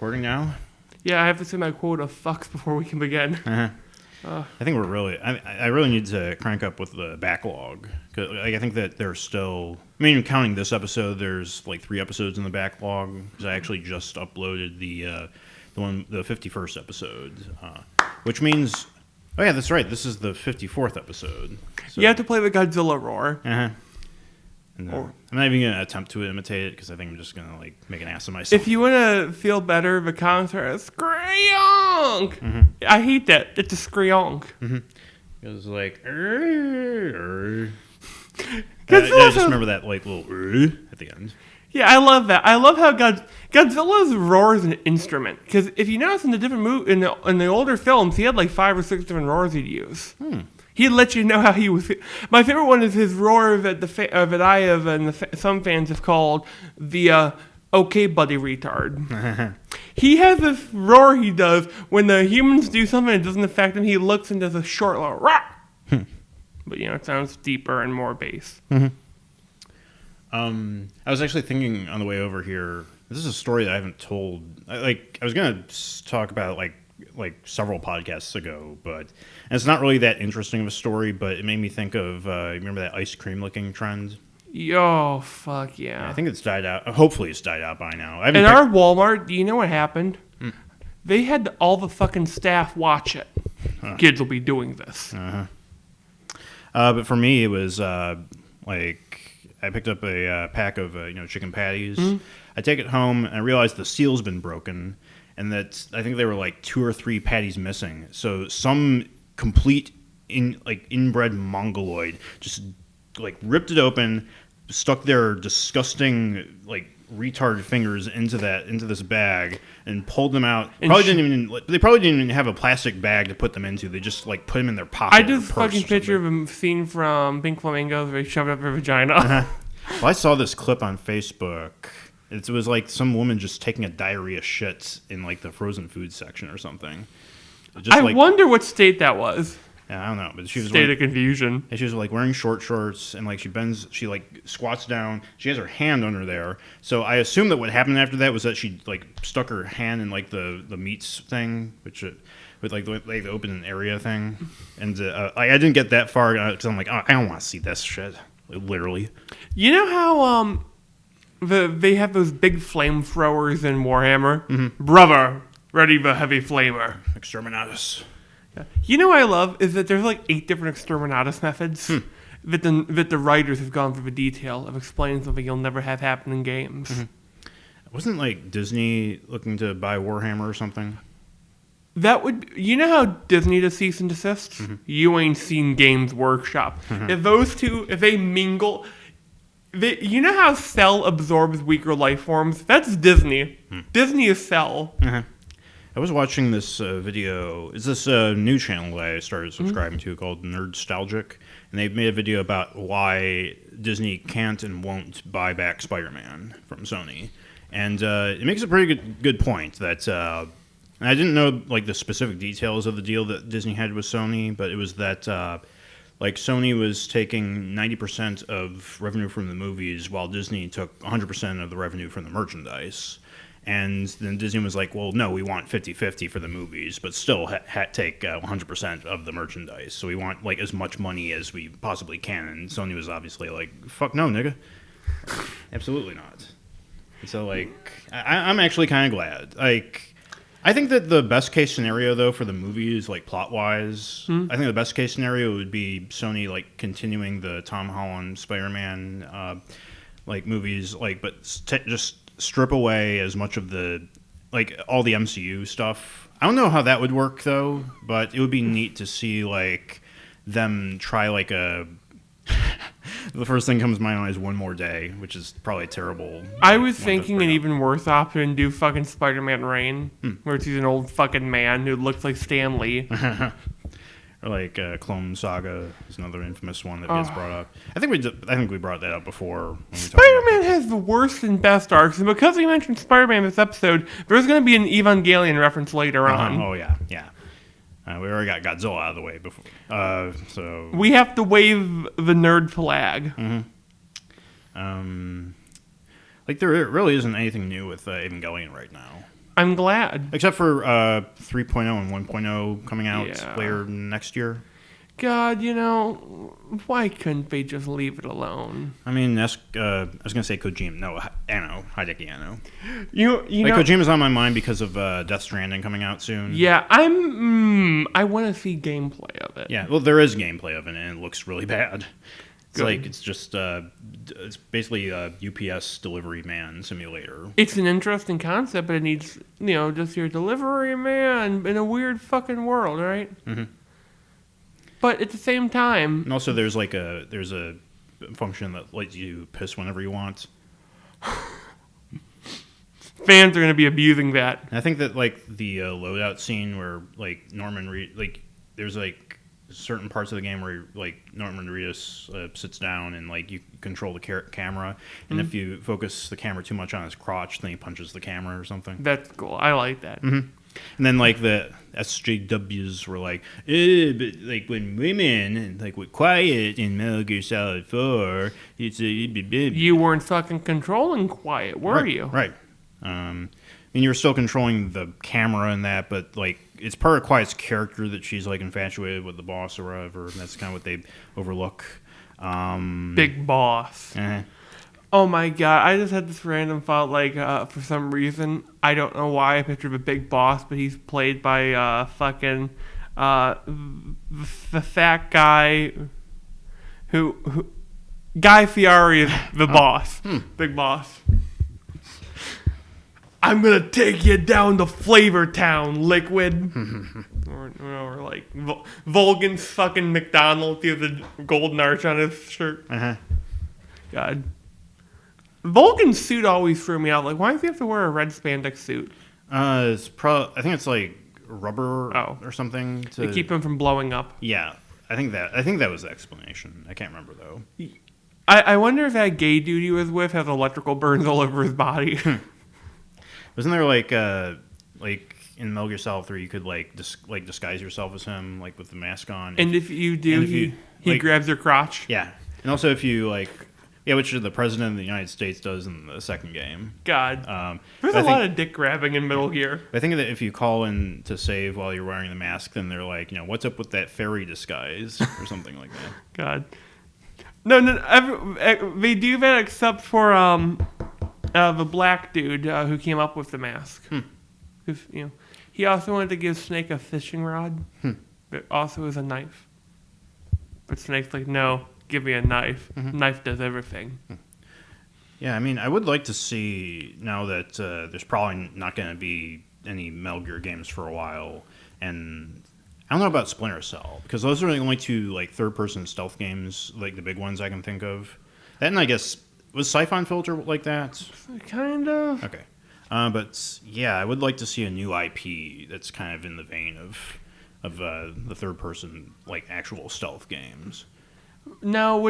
recording now? Yeah, I have to say my quote of fucks before we can begin. Uh-huh. I think we're really... I really need to crank up with the backlog. 'Cause, I think that there's still... I mean, counting this episode, there's like 3 episodes in the backlog. Because I actually just uploaded the 51st episode. Which means... Oh yeah, that's right. This is the 54th episode. So, You have to play the Godzilla roar. Uh-huh. And, I'm not even going to attempt to imitate it because I think I'm just going to like make an ass of myself. If you want to feel better, the comments are screonk. Mm-hmm. I hate that. It's a screonk. Mm-hmm. It was like... I just remember that like little at the end. Yeah, I love that. I love how Godzilla's roar is an instrument. Because if you notice in the different in the older films, he had like 5 or 6 different roars he'd use. He'd let you know how he was. My favorite one is his roar that that I have and some fans have called the "Okay, buddy, retard." He has this roar he does when the humans do something that doesn't affect him. He looks and does a short little rah. But it sounds deeper and more bass. I was actually thinking on the way over here. This is a story that I haven't told. I was gonna talk about it like several podcasts ago, but it's not really that interesting of a story. But it made me think of remember that ice cream licking trend? Yo, fuck yeah! I think it's died out. Hopefully, it's died out by now. In our Walmart, do you know what happened? They had all the fucking staff watch it. Kids will be doing this. But for me, it was like I picked up a pack of chicken patties. I take it home and I realize the seal's been broken, and that I think there were like 2 or 3 patties missing. So some complete inbred mongoloid just like ripped it open, stuck their disgusting like retard fingers into this bag and pulled them out. They probably didn't even have a plastic bag to put them into. They just like put them in their pocket. I just fucking picture of a scene from Pink Flamingos where he shoved up her vagina. Well, I saw this clip on Facebook. It was like some woman just taking a diarrhea shit in like the frozen food section or something. I wonder what state that was. Yeah, I don't know, but she was state of confusion. And she was like wearing short shorts, and like she like squats down. She has her hand under there. So I assume that what happened after that was that she like stuck her hand in like the meats thing, with like the open area thing. And I didn't get that far because I'm like, oh, I don't want to see this shit. Literally. You know how they have those big flamethrowers in Warhammer? Brother, ready the heavy flamer. Exterminatus. You know what I love is that there's like 8 different exterminatus methods that the writers have gone through the detail of explaining something you'll never have happen in games. Wasn't like Disney looking to buy Warhammer or something? You know how Disney does cease and desist? You ain't seen Games Workshop. If those two, if they mingle, you know how Cell absorbs weaker life forms? That's Disney. Disney is Cell. I was watching this video. It's this new channel that I started subscribing to called Nerdstalgic, and they made a video about why Disney can't and won't buy back Spider-Man from Sony, and it makes a pretty good point that I didn't know like the specific details of the deal that Disney had with Sony, but it was that like Sony was taking 90% of revenue from the movies, while Disney took 100% of the revenue from the merchandise. And then Disney was like, well, no, we want 50-50 for the movies, but still take 100% of the merchandise. So we want like as much money as we possibly can. And Sony was obviously like, fuck no, nigga. Absolutely not. And so like, I'm actually kind of glad. Like, I think that the best case scenario though for the movies, like plot wise, I think the best case scenario would be Sony like continuing the Tom Holland Spider-Man like movies, like but just strip away as much of the like all the MCU stuff. I don't know how that would work though, but it would be neat to see like them try like a the first thing comes to my mind is One More Day, which is probably terrible. I was thinking an even worse option, do fucking Spider-Man Reign, where he's an old fucking man who looks like Stan Lee. Or like Clone Saga is another infamous one that gets brought up. I think we brought that up before. When we Spider-Man has the worst and best arcs, and because we mentioned Spider-Man in this episode, there's going to be an Evangelion reference later on. Oh yeah. We already got Godzilla out of the way before, so we have to wave the nerd flag. Like there really isn't anything new with Evangelion right now. I'm glad. Except for 3.0 and 1.0 coming out Yeah. later next year. God, why couldn't they just leave it alone? I mean, that's, I was going to say Kojima. No, Anno. Hideki Anno. You know, Kojima's on my mind because of Death Stranding coming out soon. Yeah, I want to see gameplay of it. Yeah, well, there is gameplay of it, and it looks really bad. It's Good. it's just, it's basically a UPS delivery man simulator. It's an interesting concept, but it needs, just your delivery man in a weird fucking world, right? Mm-hmm. But at the same time... And also there's a function that lets you piss whenever you want. Fans are going to be abusing that. And I think that, the loadout scene where, Norman Reed, there's, certain parts of the game where, Norman Reedus sits down and, you control the camera. And if you focus the camera too much on his crotch, then he punches the camera or something. That's cool. I like that. Mm-hmm. And then, the SJWs were but, when women, were quiet in Metal Gear Solid 4, it's a... You weren't fucking controlling quiet, were you? Right. And you were still controlling the camera and that, but, it's part of Quiet's character that she's, infatuated with the boss or whatever, and that's kind of what they overlook. Big boss. Oh my god, I just had this random thought, for some reason, I don't know why I pictured a big boss, but he's played by, the fat guy who Guy Fieri is the boss. Big boss. I'm gonna take you down to Flavor Town, Liquid. or Volgan's fucking McDonald's. He has a golden arch on his shirt. God. Volgan's suit always threw me out. Why does he have to wear a red spandex suit? I think it's rubber or something to keep him from blowing up. Yeah, I think that was the explanation. I can't remember though. I wonder if that gay dude he was with has electrical burns all over his body. Wasn't there in Metal Gear Solid 3 you could disguise yourself as him with the mask on? And if you do, he grabs your crotch. Yeah, and also if you which the president of the United States does in the second game. God, there's a lot of dick grabbing in Metal Gear. I think that if you call in to save while you're wearing the mask, then they're what's up with that fairy disguise or something like that. God, no, they do that except for the black dude who came up with the mask. He also wanted to give Snake a fishing rod, but also as a knife. But Snake's no. Give me a knife. Knife does everything. Yeah, I mean, I would like to see, now that there's probably not going to be any Metal Gear games for a while, and I don't know about Splinter Cell, because those are the only two, third-person stealth games, the big ones I can think of. And I guess, was Siphon Filter like that? Kind of. Okay. But, yeah, I would like to see a new IP that's kind of in the vein of the third-person, actual stealth games. Now,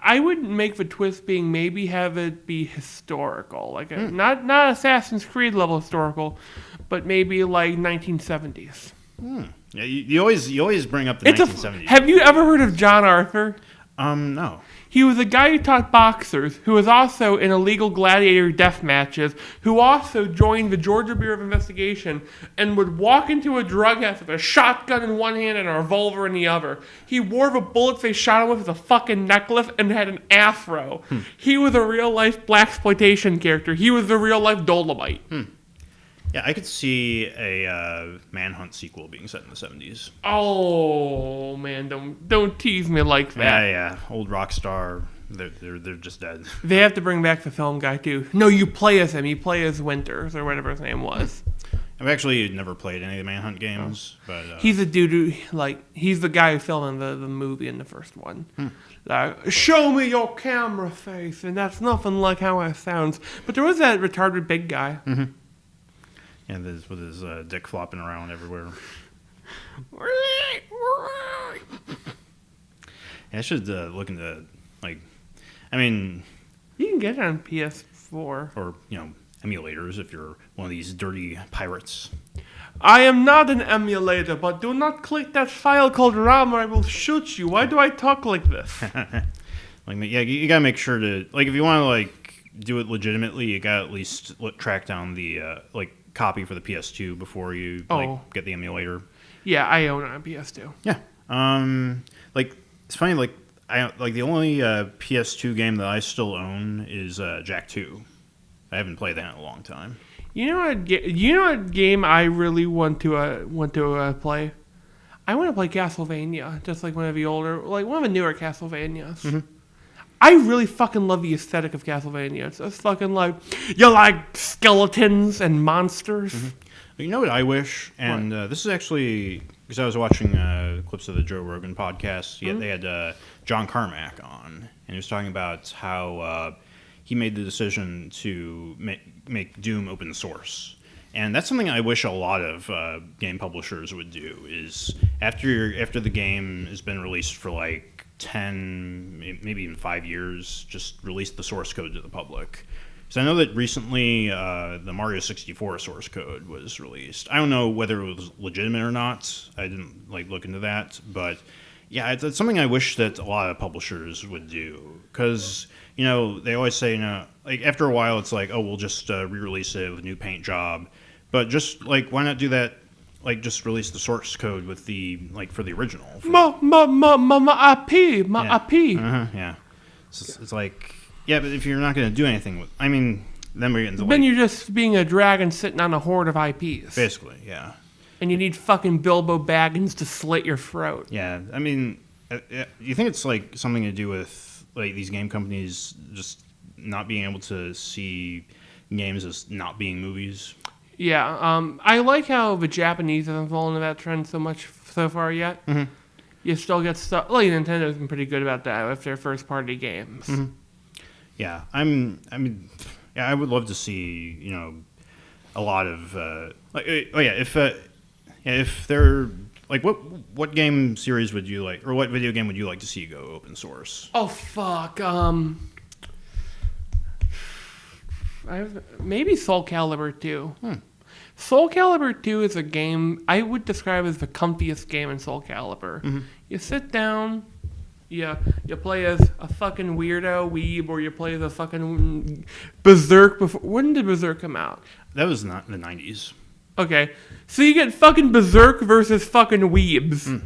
I would make the twist being maybe have it be historical, not Assassin's Creed level historical, but maybe 1970s. Yeah, you always bring up the 1970s. Have you ever heard of John Arthur? No. He was a guy who taught boxers, who was also in illegal gladiator death matches, who also joined the Georgia Bureau of Investigation and would walk into a drug house with a shotgun in one hand and a revolver in the other. He wore the bullets they shot him with as a fucking necklace and had an afro. He was a real-life blaxploitation character. He was the real-life Dolomite. Yeah, I could see a Manhunt sequel being set in the 70s. Oh man, don't tease me like that. Yeah, old rock star. They're just dead. They have to bring back the film guy too. No, you play as him. You play as Winters or whatever his name was. I've actually never played any of the Manhunt games, but he's a dude who he's the guy who filmed the movie in the first one. Show me your camera face, and that's nothing like how it sounds. But there was that retarded big guy. Yeah, with his dick flopping around everywhere. Yeah, I should look into I mean, you can get it on PS4 or emulators if you're one of these dirty pirates. I am not an emulator, but do not click that file called RAM or I will shoot you. Why do I talk like this? Yeah, you gotta make sure to if you want to do it legitimately, you gotta at least track down the copy for the PS2 before you get the emulator. Yeah, I own it on PS2. Yeah. Like it's funny. Like the only PS2 game that I still own is Jak 2. I haven't played that in a long time. You know what game I really want to play? I want to play Castlevania, just like one of the newer Castlevanias. Mm-hmm. I really fucking love the aesthetic of Castlevania. It's just fucking like, you like skeletons and monsters. Mm-hmm. You know what I wish? And this is actually, because I was watching clips of the Joe Rogan podcast. They had John Carmack on, and he was talking about how he made the decision to make Doom open source. And that's something I wish a lot of game publishers would do, is after the game has been released for like 10, maybe even 5 years, just release the source code to the public. So I know that recently the Mario 64 source code was released. I don't know whether it was legitimate or not. I didn't look into that, but yeah, it's something I wish that a lot of publishers would do, because they always say after a while it's like, oh, we'll just re-release it with a new paint job, but just why not do that? Just release the source code with the for the original. My IP. Yeah. It's like, yeah, but if you're not going to do anything with, then we're getting to then you're just being a dragon sitting on a horde of IPs. Basically, yeah. And you need fucking Bilbo Baggins to slit your throat. Yeah, you think it's something to do with these game companies just not being able to see games as not being movies? Yeah, I like how the Japanese haven't fallen into that trend so much so far yet. Mm-hmm. You still get stuff. Nintendo's been pretty good about that with their first-party games. Mm-hmm. Yeah, I would love to see a lot of if they're what game series would you like, or what video game would you like to see go open source? Oh fuck, maybe Soul Calibur 2. Soul Calibur 2 is a game I would describe as the comfiest game in Soul Calibur. Mm-hmm. You sit down, you play as a fucking weirdo weeb, or you play as a fucking Berserk. When did Berserk come out? That was not in the 90s. Okay, so you get fucking Berserk versus fucking weebs.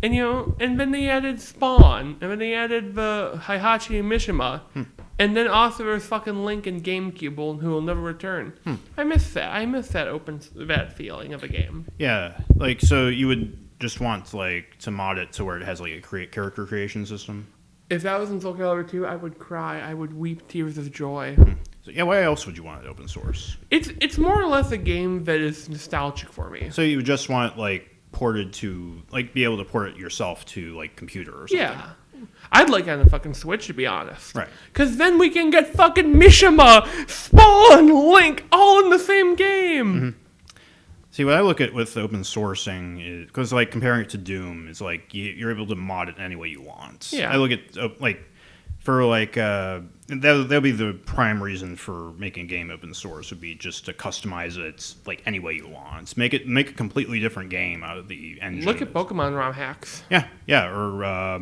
And then they added Spawn, and then they added the Heihachi and Mishima, and then also there's fucking Link and GameCube, who will never return. I miss that. I miss that feeling of a game. Yeah, so you would just want to mod it to where it has a character creation system? If that was in Soul Calibur 2, I would cry. I would weep tears of joy. So yeah, why else would you want it open source? It's more or less a game that is nostalgic for me. So you would just want ported to be able to port it yourself to computer or something. Yeah. I'd like it on the fucking Switch, to be honest. Right. Because then we can get fucking Mishima, Spawn, Link all in the same game. Mm-hmm. See, what I look at with open sourcing is, because comparing it to Doom, is you're able to mod it any way you want. Yeah. I look at that'll be the prime reason for making a game open source, would be just to customize it any way you want. Make a completely different game out of the engine. Look at Pokemon ROM hacks. Yeah, or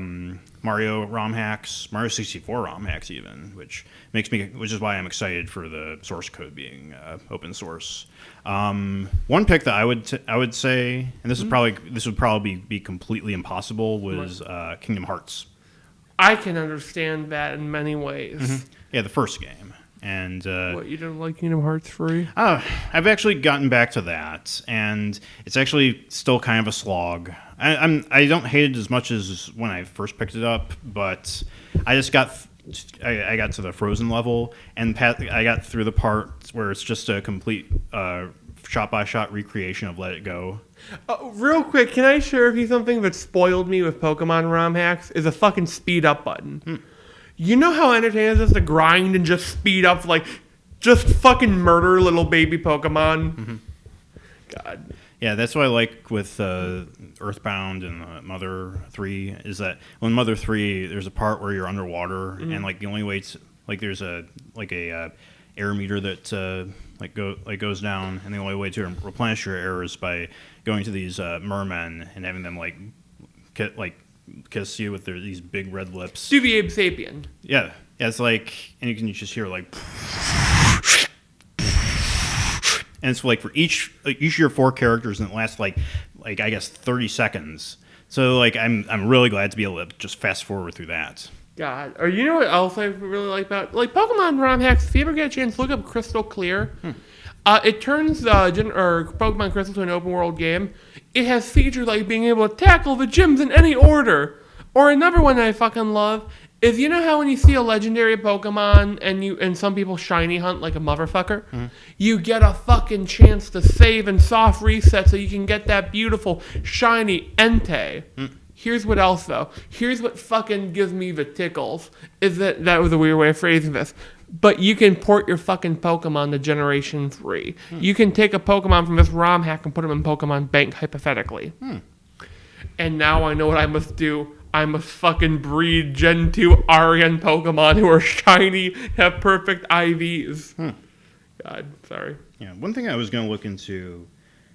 Mario ROM hacks, Mario 64 ROM hacks even, which is why I'm excited for the source code being open source. One pick that I would say, and this would probably be completely impossible, was Kingdom Hearts. I can understand that in many ways. Mm-hmm. Yeah, the first game. And what, you don't like Kingdom Hearts 3? I've actually gotten back to that, and it's actually still kind of a slog. I don't hate it as much as when I first picked it up, but I just got to the Frozen level, and I got through the part where it's just a complete shot-by-shot recreation of Let It Go. Real quick, can I share with you something that spoiled me with Pokemon ROM hacks? Is a fucking speed up button. You know how entertaining it is to grind and just speed up, just fucking murder little baby Pokemon? Mm-hmm. God. Yeah, that's what I like with Earthbound and Mother 3, is that when Mother 3, there's a part where you're underwater, and the only way to, there's a air meter that goes down, and the only way to replenish your air is by going to these mermen and having them kiss you with these big red lips. Do the Abe Sapien. and it's like for each of your 4 characters, and it lasts like I guess 30 seconds. So like I'm really glad to be able to just fast forward through that. God. Or you know what else I really like about like Pokemon ROM hacks? If you ever get a chance, look up Crystal Clear. It turns Pokemon Crystal to an open world game. It has features like being able to tackle the gyms in any order. Or another one that I fucking love is, you know how when you see a legendary Pokemon and some people shiny hunt like a motherfucker, you get a fucking chance to save and soft reset so you can get that beautiful shiny Entei. Here's what else though. Here's what fucking gives me the tickles. Is that was a weird way of phrasing this. But you can port your fucking Pokemon to Generation 3. You can take a Pokemon from this ROM hack and put them in Pokemon Bank, hypothetically. And now I know what I must do. I must fucking breed Gen 2 Aryan Pokemon who are shiny, have perfect IVs. God, sorry. Yeah, one thing I was going to look into,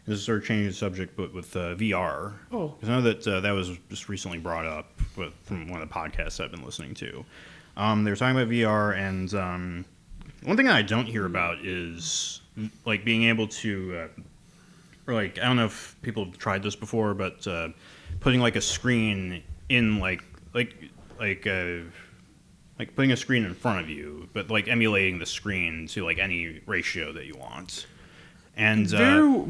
this is sort of changing the subject, but with VR. Oh. Because I know that that was just recently brought up from one of the podcasts I've been listening to. They were talking about VR, and one thing I don't hear about is like being able to, or like I don't know if people have tried this before, but putting like a screen in like putting a screen in front of you, but like emulating the screen to like any ratio that you want. And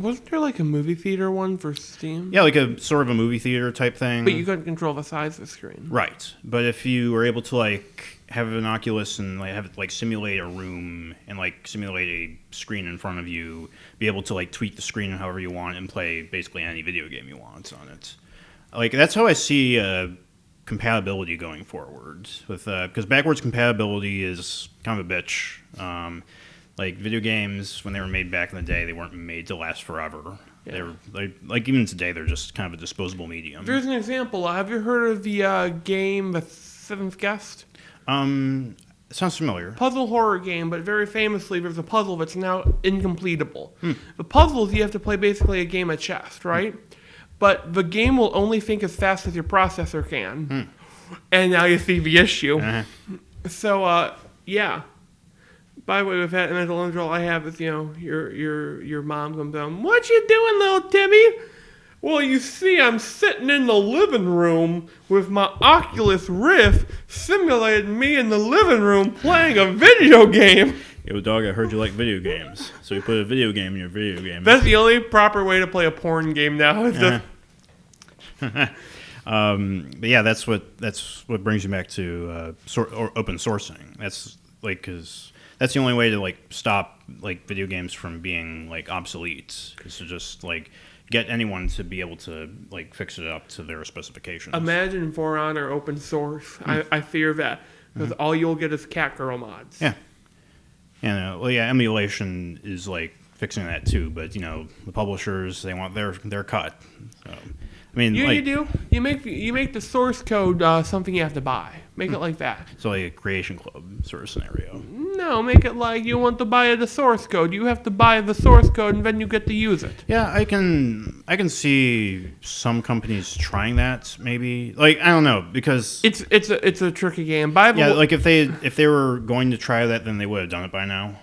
wasn't there like a movie theater one for Steam? Yeah, like a sort of a movie theater type thing. But you couldn't control the size of the screen. Right. But if you were able to like have an Oculus and like have it like simulate a room and like simulate a screen in front of you, be able to like tweak the screen however you want and play basically any video game you want on it. Like that's how I see compatibility going forward with because backwards compatibility is kind of a bitch. Like video games, when they were made back in the day, they weren't made to last forever. Yeah. They're like even today, they're just kind of a disposable medium. There's an example. Have you heard of the game The Seventh Guest? It sounds familiar. Puzzle horror game, but very famously, there's a puzzle that's now incompletable. The puzzles you have to play basically a game of chess, right? But the game will only think as fast as your processor can. And now you see the issue. So yeah. By the way, with that mental image, all I have is, your mom comes down. What you doing, little Timmy? Well, you see, I'm sitting in the living room with my Oculus Rift simulating me in the living room playing a video game. Yo, dog, I heard you like video games. So you put a video game in your video game. That's the only proper way to play a porn game now. It's just... but yeah, that's what brings you back to open sourcing. That's like because that's the only way to like stop like video games from being like obsolete, is to just like get anyone to be able to like fix it up to their specifications. Imagine For Honor open source. I fear that because all you'll get is Catgirl mods. Yeah. Well, yeah, emulation is like fixing that too, but the publishers, they want their cut. So, I mean, you do. You make the source code something you have to buy. Make it like that. So like a Creation Club sort of scenario. No, make it like you want to buy the source code. You have to buy the source code and then you get to use it. Yeah, I can see some companies trying that maybe. Like I don't know, because it's a tricky game. Like if they were going to try that, then they would have done it by now.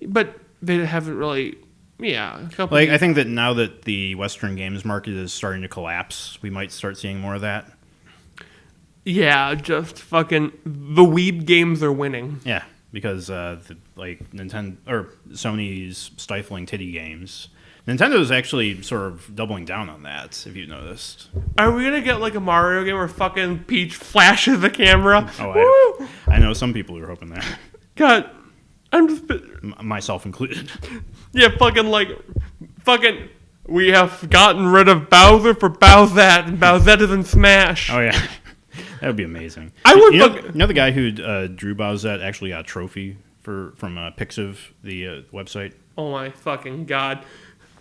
But they haven't really. Yeah. Like I think that now that the Western games market is starting to collapse, we might start seeing more of that. Yeah, just fucking the weeb games are winning. Yeah, because like Nintendo or Sony's stifling titty games. Nintendo's actually sort of doubling down on that, if you've noticed. Are we gonna get like a Mario game where fucking Peach flashes the camera? Oh, I know some people who are hoping that. God, I'm just myself included. Yeah, fucking. We have gotten rid of Bowser for Bowsette, and Bowsette is in Smash. Oh yeah. That would be amazing. I would. You know the guy who drew Bowsette actually got a trophy from Pixiv, the website. Oh my fucking god!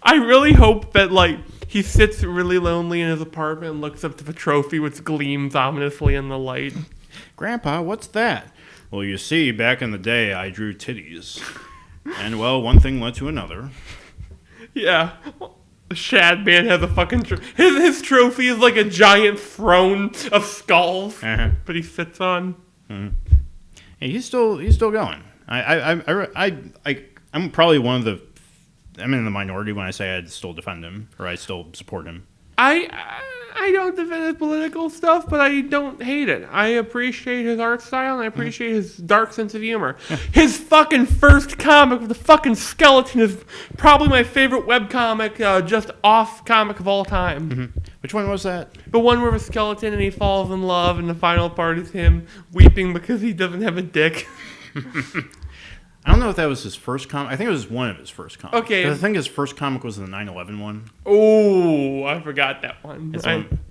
I really hope that like he sits really lonely in his apartment and looks up to the trophy, which gleams ominously in the light. Grandpa, what's that? Well, you see, back in the day, I drew titties, and well, one thing led to another. Yeah. Shad Man has a fucking his trophy is like a giant throne of skulls, but he sits on. Hey, he's still going. I'm probably one of the I'm in the minority when I say I'd still defend him or I still support him. I don't defend his political stuff, but I don't hate it. I appreciate his art style, and I appreciate his dark sense of humor. His fucking first comic with the fucking skeleton is probably my favorite webcomic, just off comic of all time. Mm-hmm. Which one was that? The one where the skeleton and he falls in love, and the final part is him weeping because he doesn't have a dick. I don't know if that was his first comic. I think it was one of his first comics. Okay. I think his first comic was the 9/11 one. Oh, I forgot that one.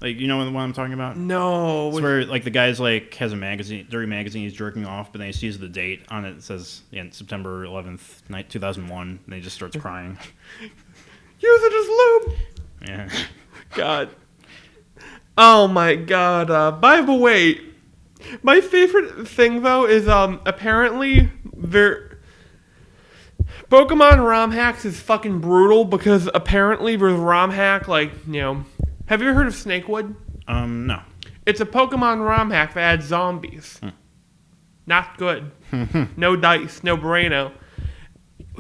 Like, you know the one I'm talking about? No. It's where, like, the guy's, like, has a magazine, dirty magazine, he's jerking off, but then he sees the date on it. It says, September 11th, 2001, and he just starts crying. Use it as lube. Yeah. God. Oh, my God. By the way, my favorite thing, though, is apparently Pokemon ROM hacks is fucking brutal because apparently there's ROM hack, like, have you ever heard of Snakewood? No. It's a Pokemon ROM hack that adds zombies. Not good. No dice, no Braino.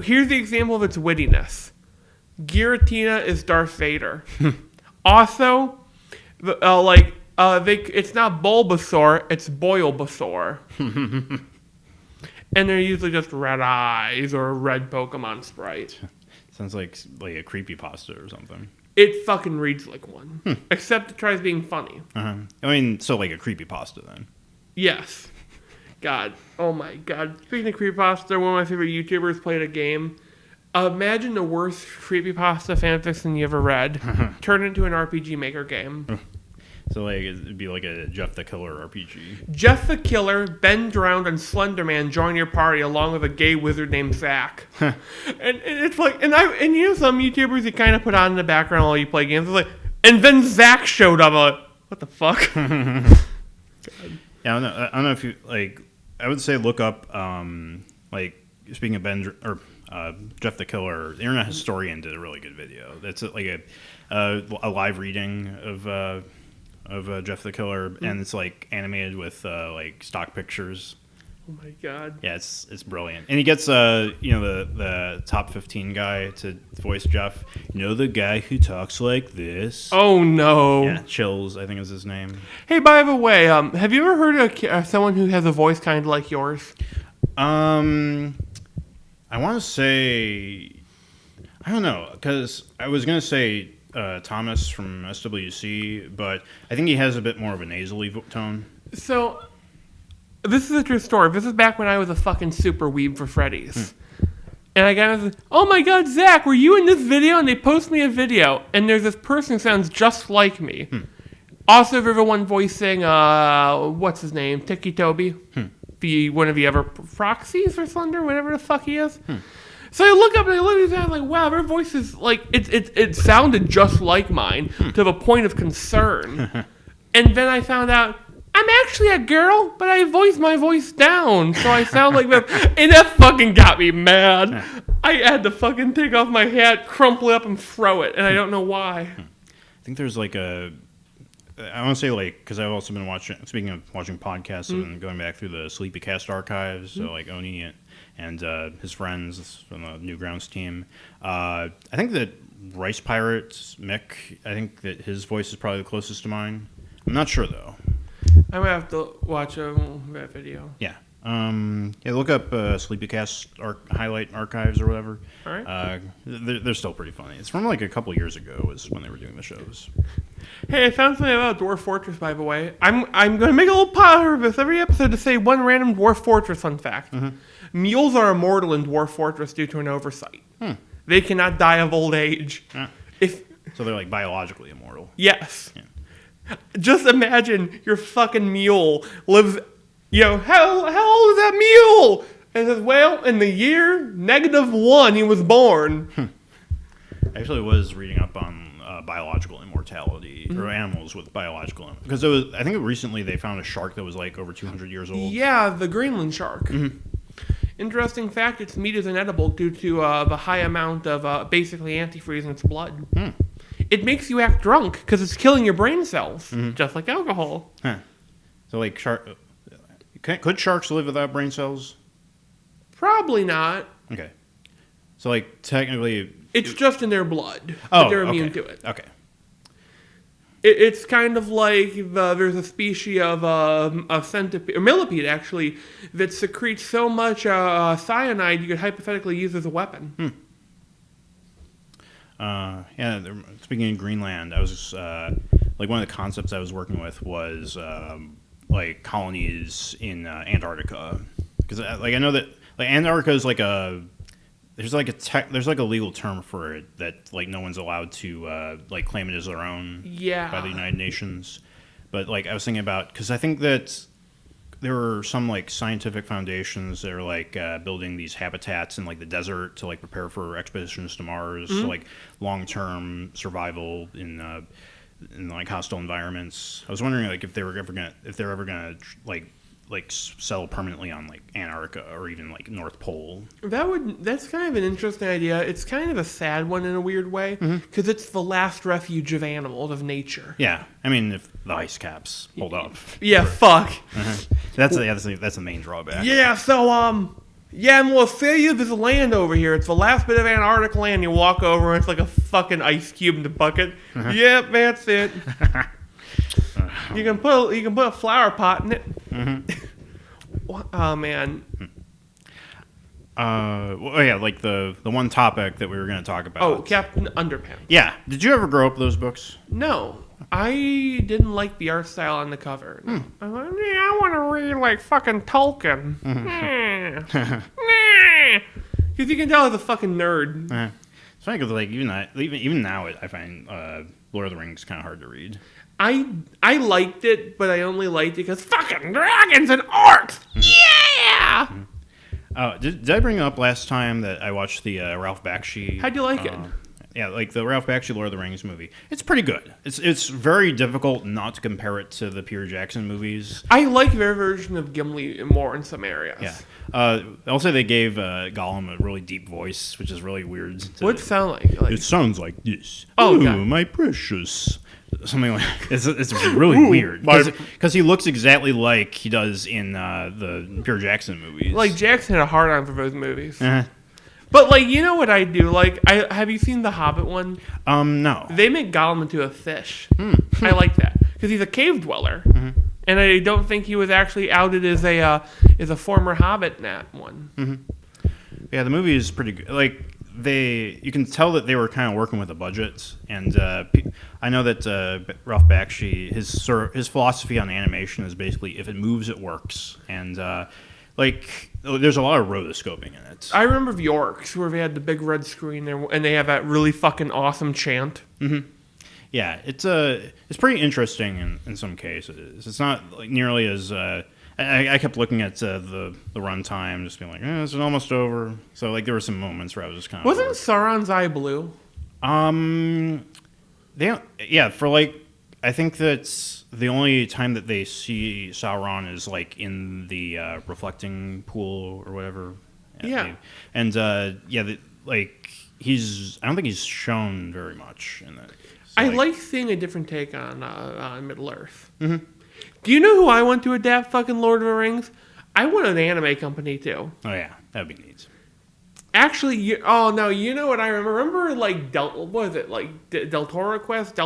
Here's the example of its wittiness. Giratina is Darth Vader. Also, it's not Bulbasaur, it's Boilbasaur. And they're usually just red eyes or a red Pokemon sprite. Sounds like a creepypasta or something. It fucking reads like one. Except it tries being funny. I mean, so like a creepypasta then. Yes. God. Oh my God. Speaking of creepypasta, one of my favorite YouTubers played a game. Imagine the worst creepypasta fanfiction you ever read. Turn it into an RPG Maker game. So, like, it'd be like a Jeff the Killer RPG. Jeff the Killer, Ben Drowned, and Slenderman join your party along with a gay wizard named Zach. and it's like, and some YouTubers you kind of put on in the background while you play games. It's like, and then Zach showed up. I'm like, what the fuck? Yeah, I don't know if you, like, I would say look up, like, speaking of Jeff the Killer, the Internet Historian did a really good video. That's like a live reading of Jeff the Killer, and it's like animated with like stock pictures. Oh my God! Yeah, it's brilliant, and he gets the top 15 guy to voice Jeff. The guy who talks like this. Oh no! Yeah, Chills, I think is his name. Hey, by the way, have you ever heard of someone who has a voice kind of like yours? I want to say, I don't know, because I was gonna say. Thomas from SWC, but I think he has a bit more of a nasally tone. So, this is a true story. This is back when I was a fucking super weeb for Freddy's. And I got, oh my God, Zach, were you in this video? And they post me a video, and there's this person who sounds just like me. Also, they're the one voicing, what's his name? Tiki Toby. One of the other proxies or Slender, whatever the fuck he is. So I look up and I look at that and I'm like, wow, their voice is like, it sounded just like mine to the point of concern. And then I found out, I'm actually a girl, but I voice my voice down, so I sound like that. And that fucking got me mad. I had to fucking take off my hat, crumple it up, and throw it, and I don't know why. I think there's like I want to say, like, because I've also been speaking of watching podcasts, and going back through the Sleepycast archives, so like Oni and his friends from the Newgrounds team. I think that Rice Pirates, Mick, I think that his voice is probably the closest to mine. I'm not sure, though. I might have to watch that video. Yeah. Look up Sleepycast highlight archives or whatever. All right. They're still pretty funny. It's from like a couple years ago is when they were doing the shows. Hey, I found something about Dwarf Fortress, by the way. I'm going to make a little part of this every episode to say one random Dwarf Fortress fun fact. Mules are immortal in Dwarf Fortress due to an oversight. They cannot die of old age. So they're like biologically immortal. Yes. Yeah. Just imagine your fucking mule lives... how old is that mule? And says, well, in the year -1, he was born. I actually was reading up on biological immortality, or animals with biological because I think recently they found a shark that was like over 200 years old. Yeah, the Greenland shark. Interesting fact, its meat is inedible due to the high amount of basically antifreeze in its blood. It makes you act drunk because it's killing your brain cells, just like alcohol. So like could sharks live without brain cells? Probably not. Okay. So like technically It's just in their blood. Oh, but they're immune okay. to it. Okay. It's kind of like there's a species of centipede, or millipede actually, that secretes so much cyanide you could hypothetically use as a weapon. Speaking of Greenland, I was just, like one of the concepts I was working with was like colonies in Antarctica, because like I know that like Antarctica is like there's like a legal term for it that like no one's allowed to like claim it as their own by the United Nations. But like I was thinking about, because I think that there are some like scientific foundations that are like building these habitats in like the desert to like prepare for expeditions to Mars, so like long-term survival in like hostile environments. I was wondering like if they're ever gonna like settle permanently on like Antarctica or even like North Pole. That's kind of an interesting idea. It's kind of a sad one in a weird way, because it's the last refuge of animals, of nature. Yeah, I mean if the ice caps hold up. Yeah, fuck. That's the main drawback. Yeah, so and we'll say you there's a land over here. It's the last bit of Antarctic land. You walk over and it's like a fucking ice cube in the bucket. Yep, that's it. You can put a flower pot in it. Oh man. Well, yeah, like the one topic that we were going to talk about. Oh, Captain Underpants. Yeah. Did you ever grow up with those books? No, I didn't like the art style on the cover. I'm like, I want to read like fucking Tolkien. Because you can tell I was a fucking nerd. It's funny because like even now I find Lord of the Rings kind of hard to read. I liked it, but I only liked it because fucking dragons and orcs. Yeah. Did I bring up last time that I watched the Ralph Bakshi? How'd you like it? Yeah, like the Ralph Bakshi Lord of the Rings movie. It's pretty good. It's very difficult not to compare it to the Peter Jackson movies. I like their version of Gimli more in some areas. Yeah. Also, they gave Gollum a really deep voice, which is really weird. What'd it sound like? It sounds like this. Oh, Ooh, God. my precious. Something like it's really weird because he looks exactly like he does in the Peter Jackson movies. Like Jackson had a hard on for those movies. But like, you know what I do? Like, have you seen the Hobbit one? No. They make Gollum into a fish. I like that because he's a cave dweller, and I don't think he was actually outed as a former Hobbit in that one. Yeah, the movie is pretty good. Like you can tell that they were kind of working with a budget, and I know that Ralph Bakshi, his philosophy on animation is basically if it moves, it works, and like there's a lot of rotoscoping in it. I remember the Orcs where they had the big red screen there, and they have that really fucking awesome chant. Yeah, it's pretty interesting in some cases. It's not like nearly as I kept looking at the runtime, just being like, it's almost over. So like there were some moments where I was just kind of wasn't Sauron's eye blue? For like I think that's the only time that they see Sauron is like in the reflecting pool or whatever. Yeah, like I don't think he's shown very much in that. So, I like seeing a different take on Middle Earth. Do you know who I want to adapt fucking Lord of the Rings? I want an anime company too. Oh yeah, that'd be neat. Actually, you know what I remember? Remember like what was it, like Delta Quest?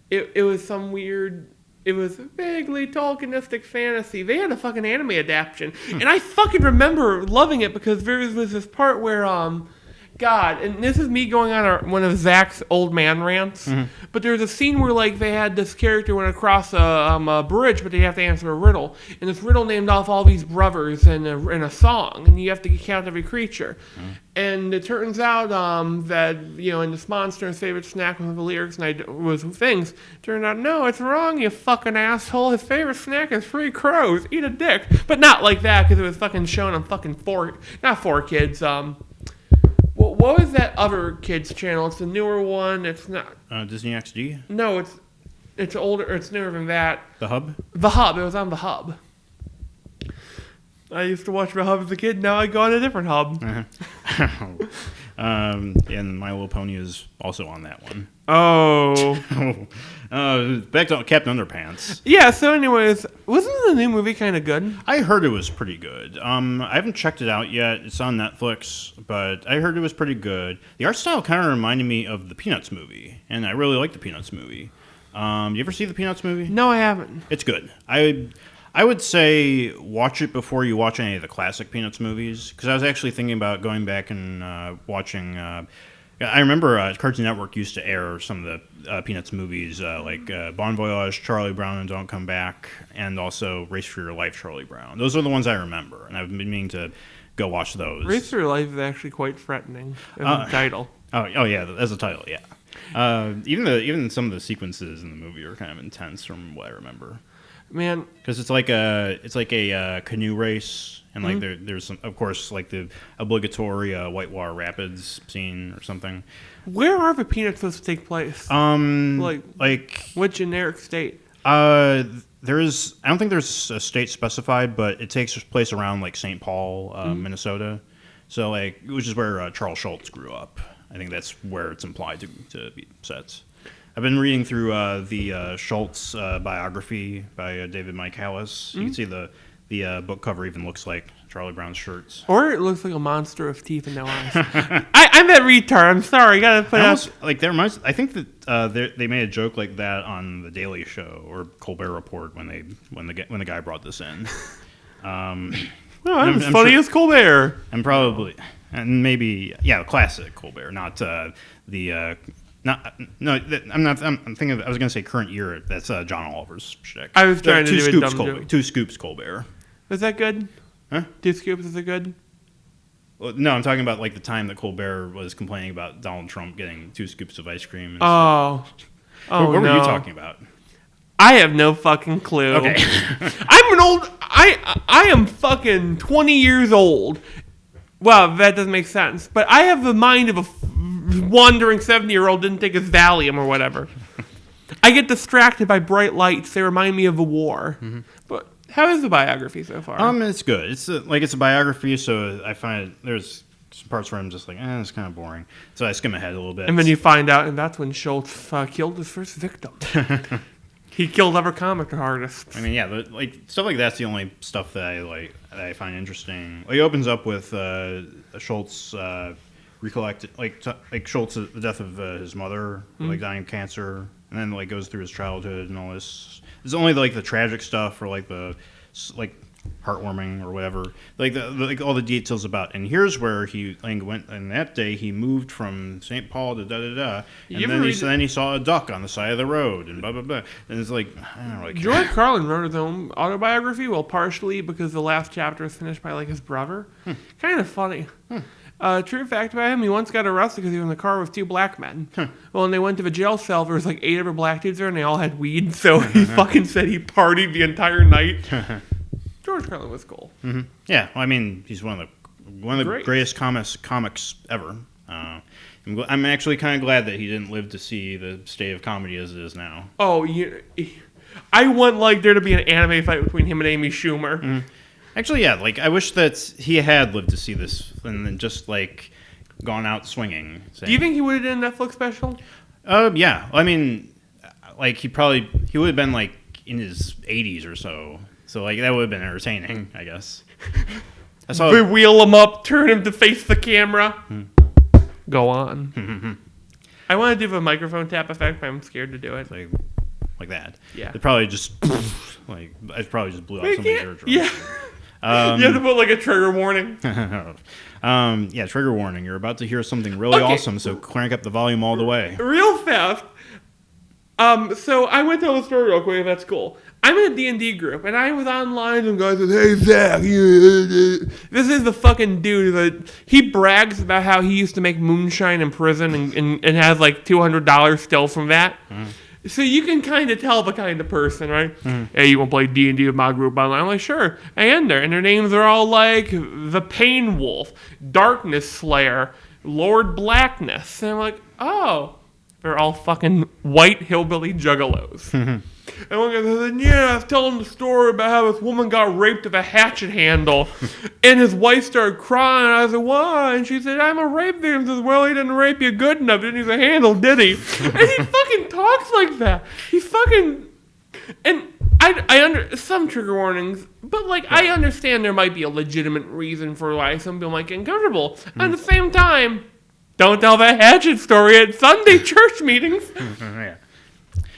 It was some weird. It was vaguely Tolkienistic fantasy. They had a fucking anime adaptation, and I fucking remember loving it because there was this part where God, and this is me going on one of Zach's old man rants, but there's a scene where like they had this character went across a bridge, but they have to answer a riddle, and this riddle named off all these brothers in a song, and you have to count every creature, and it turns out that in this monster's favorite snack was the lyrics was things. Turned out no, it's wrong, you fucking asshole. His favorite snack is 3 crows. Eat a dick, but not like that because it was fucking shown on fucking not 4Kids. What was that other kids channel? It's the newer one. It's not Disney XD. No, it's older. It's newer than that. The Hub. The Hub. It was on the Hub. I used to watch the Hub as a kid. Now I go on a different Hub. And My Little Pony is also on that one. Oh. Back to Captain Underpants. Yeah, so anyways, wasn't the new movie kind of good? I heard it was pretty good. I haven't checked it out yet. It's on Netflix, but I heard it was pretty good. The art style kind of reminded me of the Peanuts movie, and I really like the Peanuts movie. You ever see the Peanuts movie? No, I haven't. It's good. I would say watch it before you watch any of the classic Peanuts movies, because I was actually thinking about going back and watching. I remember Cartoon Network used to air some of the Peanuts movies, like Bon Voyage, Charlie Brown and Don't Come Back, and also Race for Your Life, Charlie Brown. Those are the ones I remember, and I've been meaning to go watch those. Race for Your Life is actually quite threatening as a title. Oh yeah, as a title, yeah. Even some of the sequences in the movie are kind of intense from what I remember. Man, because it's like a canoe race, and like there's some, of course, like the obligatory whitewater rapids scene or something. Where are the Peanuts supposed to take place? Like what generic state? I don't think there's a state specified, but it takes place around like St. Paul, Minnesota. So like, which is where Charles Schultz grew up. I think that's where it's implied to be set. I've been reading through the Schultz biography by David Michaelis. You can see the book cover even looks like Charlie Brown's shirts. Or it looks like a monster with teeth and no eyes. I'm that retard. I'm sorry. I gotta put out. Like that reminds. I think that they made a joke like that on the Daily Show or Colbert Report when the guy brought this in. I'm as funny as Colbert. And maybe classic Colbert, not the. I'm thinking. I was going to say current year. That's John Oliver's shtick. I was trying to do a dumb joke. 2 Scoops Colbert. Is that good? Huh? 2 Scoops, is it good? Well, no, I'm talking about like the time that Colbert was complaining about Donald Trump getting 2 scoops of ice cream. Oh, what were you talking about? I have no fucking clue. Okay. I'm an old. I am fucking 20 years old. Well, that doesn't make sense. But I have the mind of a wandering 70-year-old didn't take his Valium or whatever. I get distracted by bright lights. They remind me of a war. Mm-hmm. But how is the biography so far? It's good. It's a biography, so I find there's some parts where I'm just like, it's kind of boring. So I skim ahead a little bit. And then you find out, and that's when Schultz killed his first victim. He killed other comic artists. I mean, yeah, stuff like that's the only stuff that I like that I find interesting. Like, it opens up with Schultz recollected, like Schultz, the death of his mother, like dying of cancer, and then like goes through his childhood and all this. It's only like the tragic stuff or like the heartwarming or whatever, like all the details about. And here's where he went. And that day he moved from St. Paul to da da da, and then he saw a duck on the side of the road and blah blah blah. And it's like, I don't really care. George Carlin wrote his own autobiography, well, partially because the last chapter is finished by like his brother. Kind of funny. True fact about him, he once got arrested because he was in the car with 2 black men. Well, when they went to the jail cell, there was like 8 other black dudes there, and they all had weed. So he fucking said he partied the entire night. George Carlin was cool. Mm-hmm. Yeah, well, I mean, he's one of the greatest comics ever. I'm actually kind of glad that he didn't live to see the state of comedy as it is now. Oh, I want like there to be an anime fight between him and Amy Schumer. Mm-hmm. Actually, yeah, like I wish that he had lived to see this and then just like gone out swinging. Do you think he would have done a Netflix special? Yeah. I mean, like he would have been like in his 80s or so. So like that would have been entertaining, I guess. We wheel him up, turn him to face the camera. Go on. I want to do a microphone tap effect, but I'm scared to do it. Like that. Yeah. It probably just blew out somebody's eardrum. Yeah. You have to put like a trigger warning. Yeah, trigger warning. You're about to hear something really awesome, so crank up the volume all the way. Real fast. So I went to tell the story real quick, if that's cool. I'm in a D&D group, and I was online, and guys said, "Hey, Zach, this is the fucking dude that he brags about how he used to make moonshine in prison and has like $200 still from that." So you can kind of tell the kind of person, right? Hey, you want to play D&D with my group online? I'm like, sure. And their names are all like the Pain Wolf, Darkness Slayer, Lord Blackness. And I'm like, oh, they're all fucking white hillbilly juggalos. And one guy said, yeah, I was telling the story about how this woman got raped with a hatchet handle. And his wife started crying. I said, why? And she said, I'm a rape victim. He says, well, he didn't rape you good enough. Didn't use a handle, did he? And he fucking talks like that. He's fucking... And I under some trigger warnings, but like I understand there might be a legitimate reason for why some people might get uncomfortable. At the same time, don't tell that hatchet story at Sunday church meetings.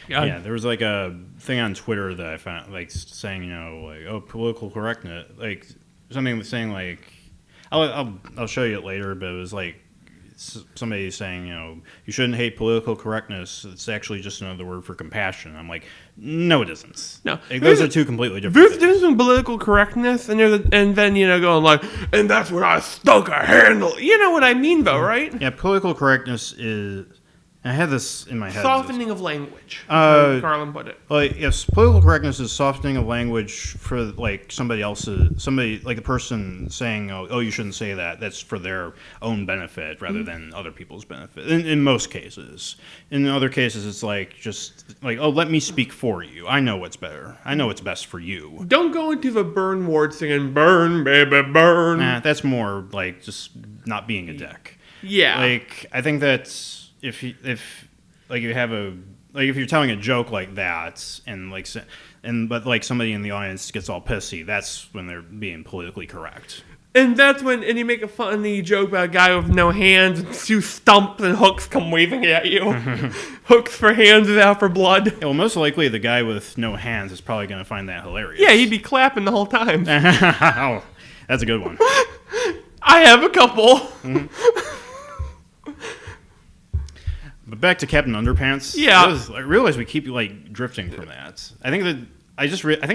Yeah, there was like a thing on Twitter that I found like saying, you know, like, oh, political correctness, like something saying like, I'll show you it later, but it was like somebody saying, you know, you shouldn't hate political correctness. It's actually just another word for compassion. I'm like, no, it isn't. No, like, those are two completely different. There's a difference in political correctness, and then you know going like, and that's when I stuck a handle. You know what I mean, though, right? Yeah, political correctness is. I had this in my head. Softening of language. Carlin put it. Like, yes, political correctness is softening of language for like somebody like the person saying, "Oh, you shouldn't say that." That's for their own benefit rather than other people's benefit. In most cases, in other cases, it's like just like, "Oh, let me speak for you. I know what's better. I know what's best for you." Don't go into the burn ward singing "Burn, baby, burn." Nah, that's more like just not being a dick. Yeah. Like I think that's. If you're telling a joke like that but like somebody in the audience gets all pissy, that's when they're being politically correct. And that's when you make a funny joke about a guy with no hands and two stumps and hooks come waving at you. Hooks for hands is out for blood. Yeah, well, most likely the guy with no hands is probably going to find that hilarious. Yeah, he'd be clapping the whole time. Oh, that's a good one. I have a couple. Mm-hmm. But back to Captain Underpants. Yeah, I realize we keep like drifting from that. I think that I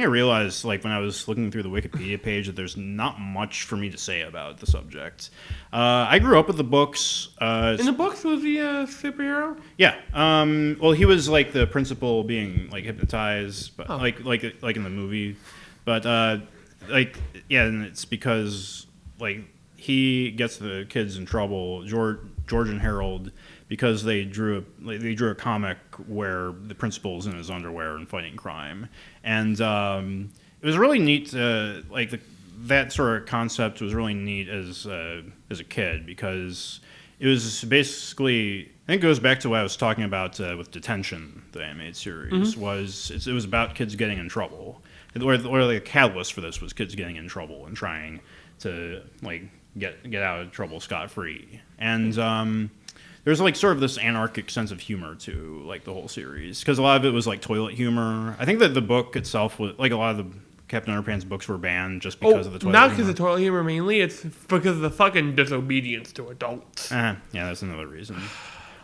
realized like when I was looking through the Wikipedia page that there's not much for me to say about the subject. I grew up with the books. In the books, was he a superhero? Yeah. Well, he was like the principal being like hypnotized, but like in the movie. But and it's because like he gets the kids in trouble, George and Harold. Because they drew a comic where the principal's in his underwear and fighting crime, and it was really neat. That sort of concept was really neat as a kid because it was basically. I think it goes back to what I was talking about with Detention, the animated series. Mm-hmm. It was about kids getting in trouble, or the catalyst for this was kids getting in trouble and trying to like get out of trouble scot-free, and. There's like sort of this anarchic sense of humor to like the whole series because a lot of it was like toilet humor. I think that the book itself was like a lot of the Captain Underpants books were banned just because of the toilet humor. Not because of toilet humor mainly, it's because of the fucking disobedience to adults. Yeah, that's another reason.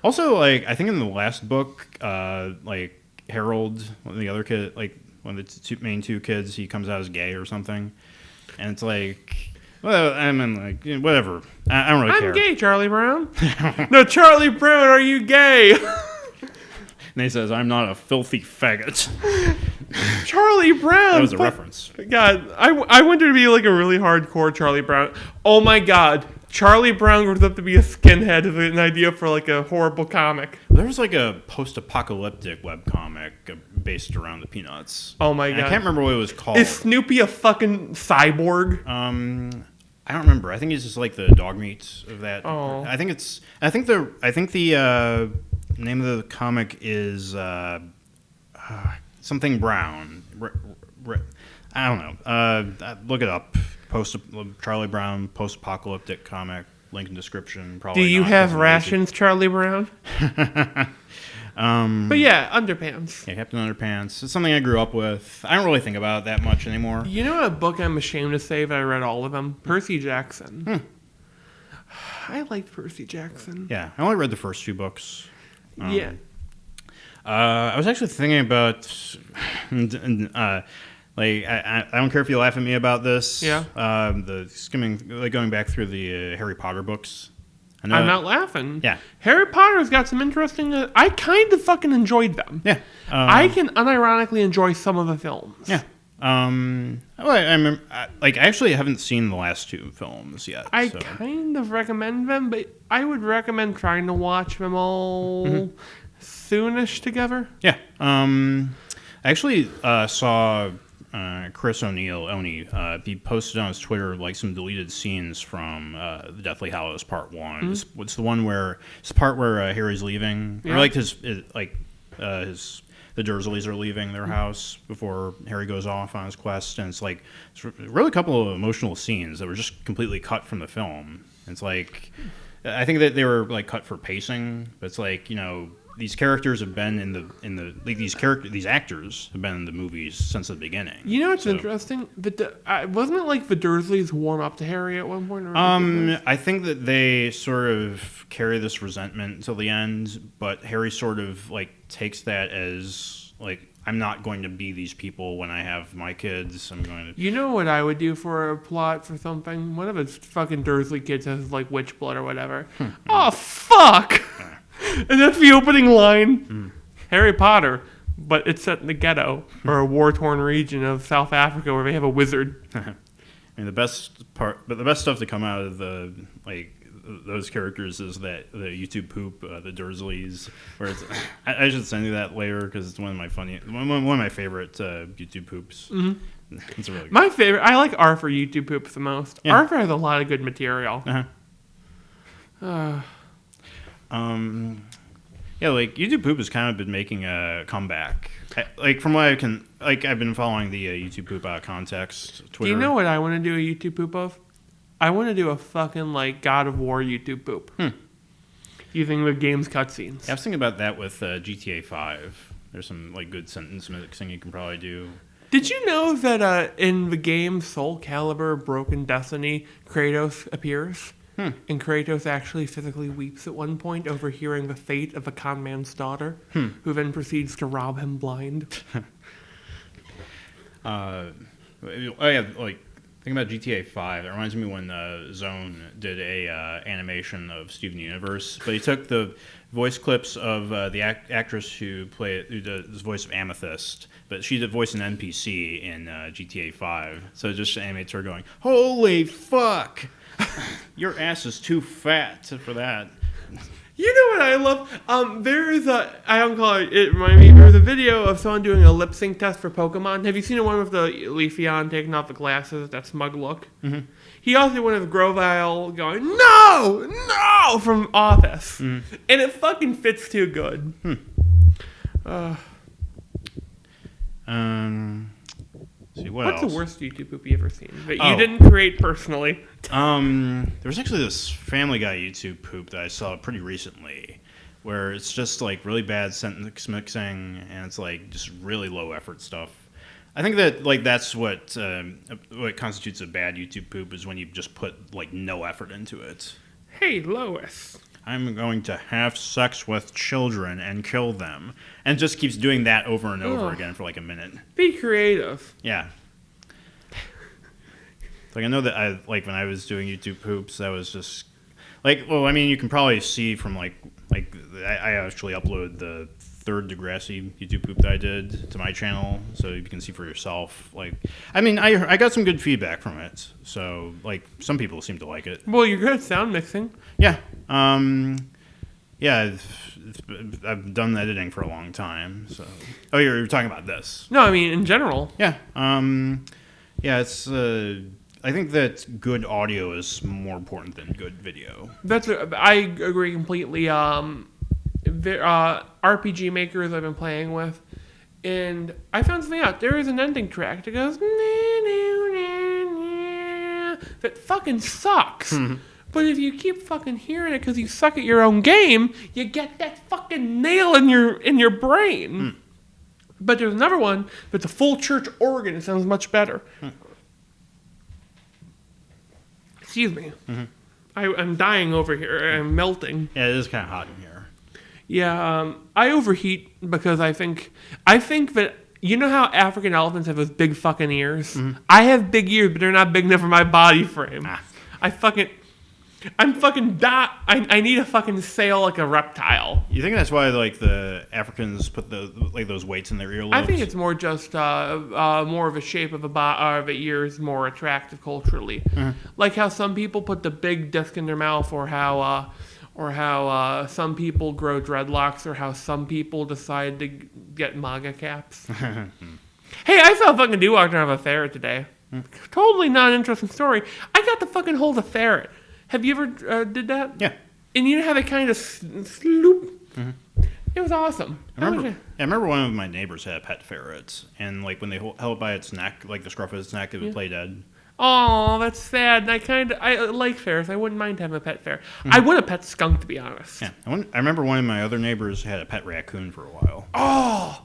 Also, like I think in the last book, like Harold, one of the other kid, like one of the main two kids, he comes out as gay or something, and it's like. Well, I mean, like, whatever. I don't really care. I'm gay, Charlie Brown. No, Charlie Brown, are you gay? And he says, I'm not a filthy faggot. Charlie Brown. That was a reference. God, I wanted to be like a really hardcore Charlie Brown. Oh my God. Charlie Brown grows up to be a skinhead is an idea for like a horrible comic. There was like a post-apocalyptic webcomic based around the Peanuts. Oh my God. I can't remember what it was called. Is Snoopy a fucking cyborg? I don't remember. I think he's just like the dog meat of that. Oh. I think the name of the comic is something Brown. I don't know. Look it up. Charlie Brown post-apocalyptic comic. Link in description. Probably. Do you have rations, Charlie Brown? But yeah, Underpants. Yeah, Captain Underpants. It's something I grew up with. I don't really think about it that much anymore. You know a book I'm ashamed to say that I read all of them? Percy Jackson. I liked Percy Jackson. Yeah, I only read the first 2 books. Yeah. I was actually thinking about, like, I don't care if you laugh at me about this. Yeah. The skimming, like going back through the Harry Potter books. I'm not laughing. Yeah. Harry Potter's got some interesting... I kind of fucking enjoyed them. Yeah. I can unironically enjoy some of the films. Yeah. Well, I remember, I actually haven't seen the last 2 films yet. I kind of recommend them, but I would recommend trying to watch them all soonish together. Yeah. I actually saw Chris Oni. He posted on his Twitter like some deleted scenes from the Deathly Hallows Part 1. It's the one where it's the part where Harry's leaving, or like the Dursleys are leaving their house before Harry goes off on his quest, and it's really a couple of emotional scenes that were just completely cut from the film. It's like, I think that they were like cut for pacing, but it's like, these characters have been in the like these actors have been in the movies since the beginning. You know what's interesting? Wasn't it like the Dursleys warm up to Harry at one point? Or I think that they sort of carry this resentment until the end, but Harry sort of like takes that as like, I'm not going to be these people when I have my kids. I'm going to. You know what I would do for a plot for something? One of his fucking Dursley kids has like witch blood or whatever. Oh fuck! And that's the opening line. Harry Potter, but it's set in the ghetto or a war-torn region of South Africa where they have a wizard. I mean, the best stuff to come out of those characters is that the YouTube poop, the Dursleys. Where I should send you that later because it's one of my favorite YouTube poops. Mm-hmm. It's really good. My favorite. I like Arthur YouTube poops the most. Yeah. Arthur has a lot of good material. Yeah, like YouTube poop has kind of been making a comeback. From what I can, I've been following the YouTube poop out of context Twitter. Do you know what I want to do a YouTube poop of? I want to do a fucking like God of War YouTube poop. Using the game's cutscenes. Yeah, I was thinking about that with GTA 5. There's some like good sentence mixing you can probably do. Did you know that in the game Soul Calibur Broken Destiny, Kratos appears? And Kratos actually physically weeps at one point, overhearing the fate of a con man's daughter, who then proceeds to rob him blind. Thinking about GTA 5, it reminds me when Zone did a animation of Steven Universe, but he took the voice clips of the actress who did the voice of Amethyst, but she did voice an NPC in GTA 5, so it just animates her going, "Holy fuck! Your ass is too fat for that." You know what I love? There's I don't call it. It reminded me. There's a video of someone doing a lip sync test for Pokemon. Have you seen the one with the Leafeon taking off the glasses? That smug look. Mm-hmm. He also did one of Grovyle going no from Office, and it fucking fits too good. See, what's else? the worst YouTube poop you ever seen that you didn't create personally? There was actually this Family Guy YouTube poop that I saw pretty recently, where it's just like really bad sentence mixing and it's like just really low effort stuff. I think that like that's what constitutes a bad YouTube poop is when you just put like no effort into it. Hey Lois, I'm going to have sex with children and kill them, and just keeps doing that over and over again for like a minute. Be creative. Yeah. Like I know that when I was doing YouTube poops, that was just you can probably see from I actually uploaded the third Degrassi YouTube poop that I did to my channel, so you can see for yourself. I got some good feedback from it, so some people seem to like it. Well, you're good at sound mixing. Yeah. I've done editing for a long time. So, you're talking about this? No, I mean in general. Yeah. It's. I think that good audio is more important than good video. I agree completely. RPG makers I've been playing with, and I found something out. There is an ending track that goes that fucking sucks. But if you keep fucking hearing it because you suck at your own game, you get that fucking nail in your brain. But there's another one that's a full church organ. It sounds much better. Excuse me. I'm dying over here. I'm melting. Yeah, it is kind of hot in here. Yeah, I overheat because I think that, you know how African elephants have those big fucking ears? I have big ears, but they're not big enough for my body frame. I need a fucking sail like a reptile. You think that's why the Africans put those weights in their earlobes? I think it's more just more of a shape of the ear is more attractive culturally. Like how some people put the big disc in their mouth, or how or how some people grow dreadlocks, or how some people decide to get MAGA caps. Hey, I saw a fucking dude walking around with a ferret today. Totally not an interesting story. I got to fucking hold a ferret. Have you ever did that? Yeah. And you know how they kind of sloop? Mm-hmm. It was awesome. I remember one of my neighbors had a pet ferret, and like when they held by its neck, like the scruff of its neck, it would play dead. Oh, that's sad. I like ferrets. I wouldn't mind having a pet ferret. I would have pet skunk, to be honest. Yeah. I remember one of my other neighbors had a pet raccoon for a while. Oh,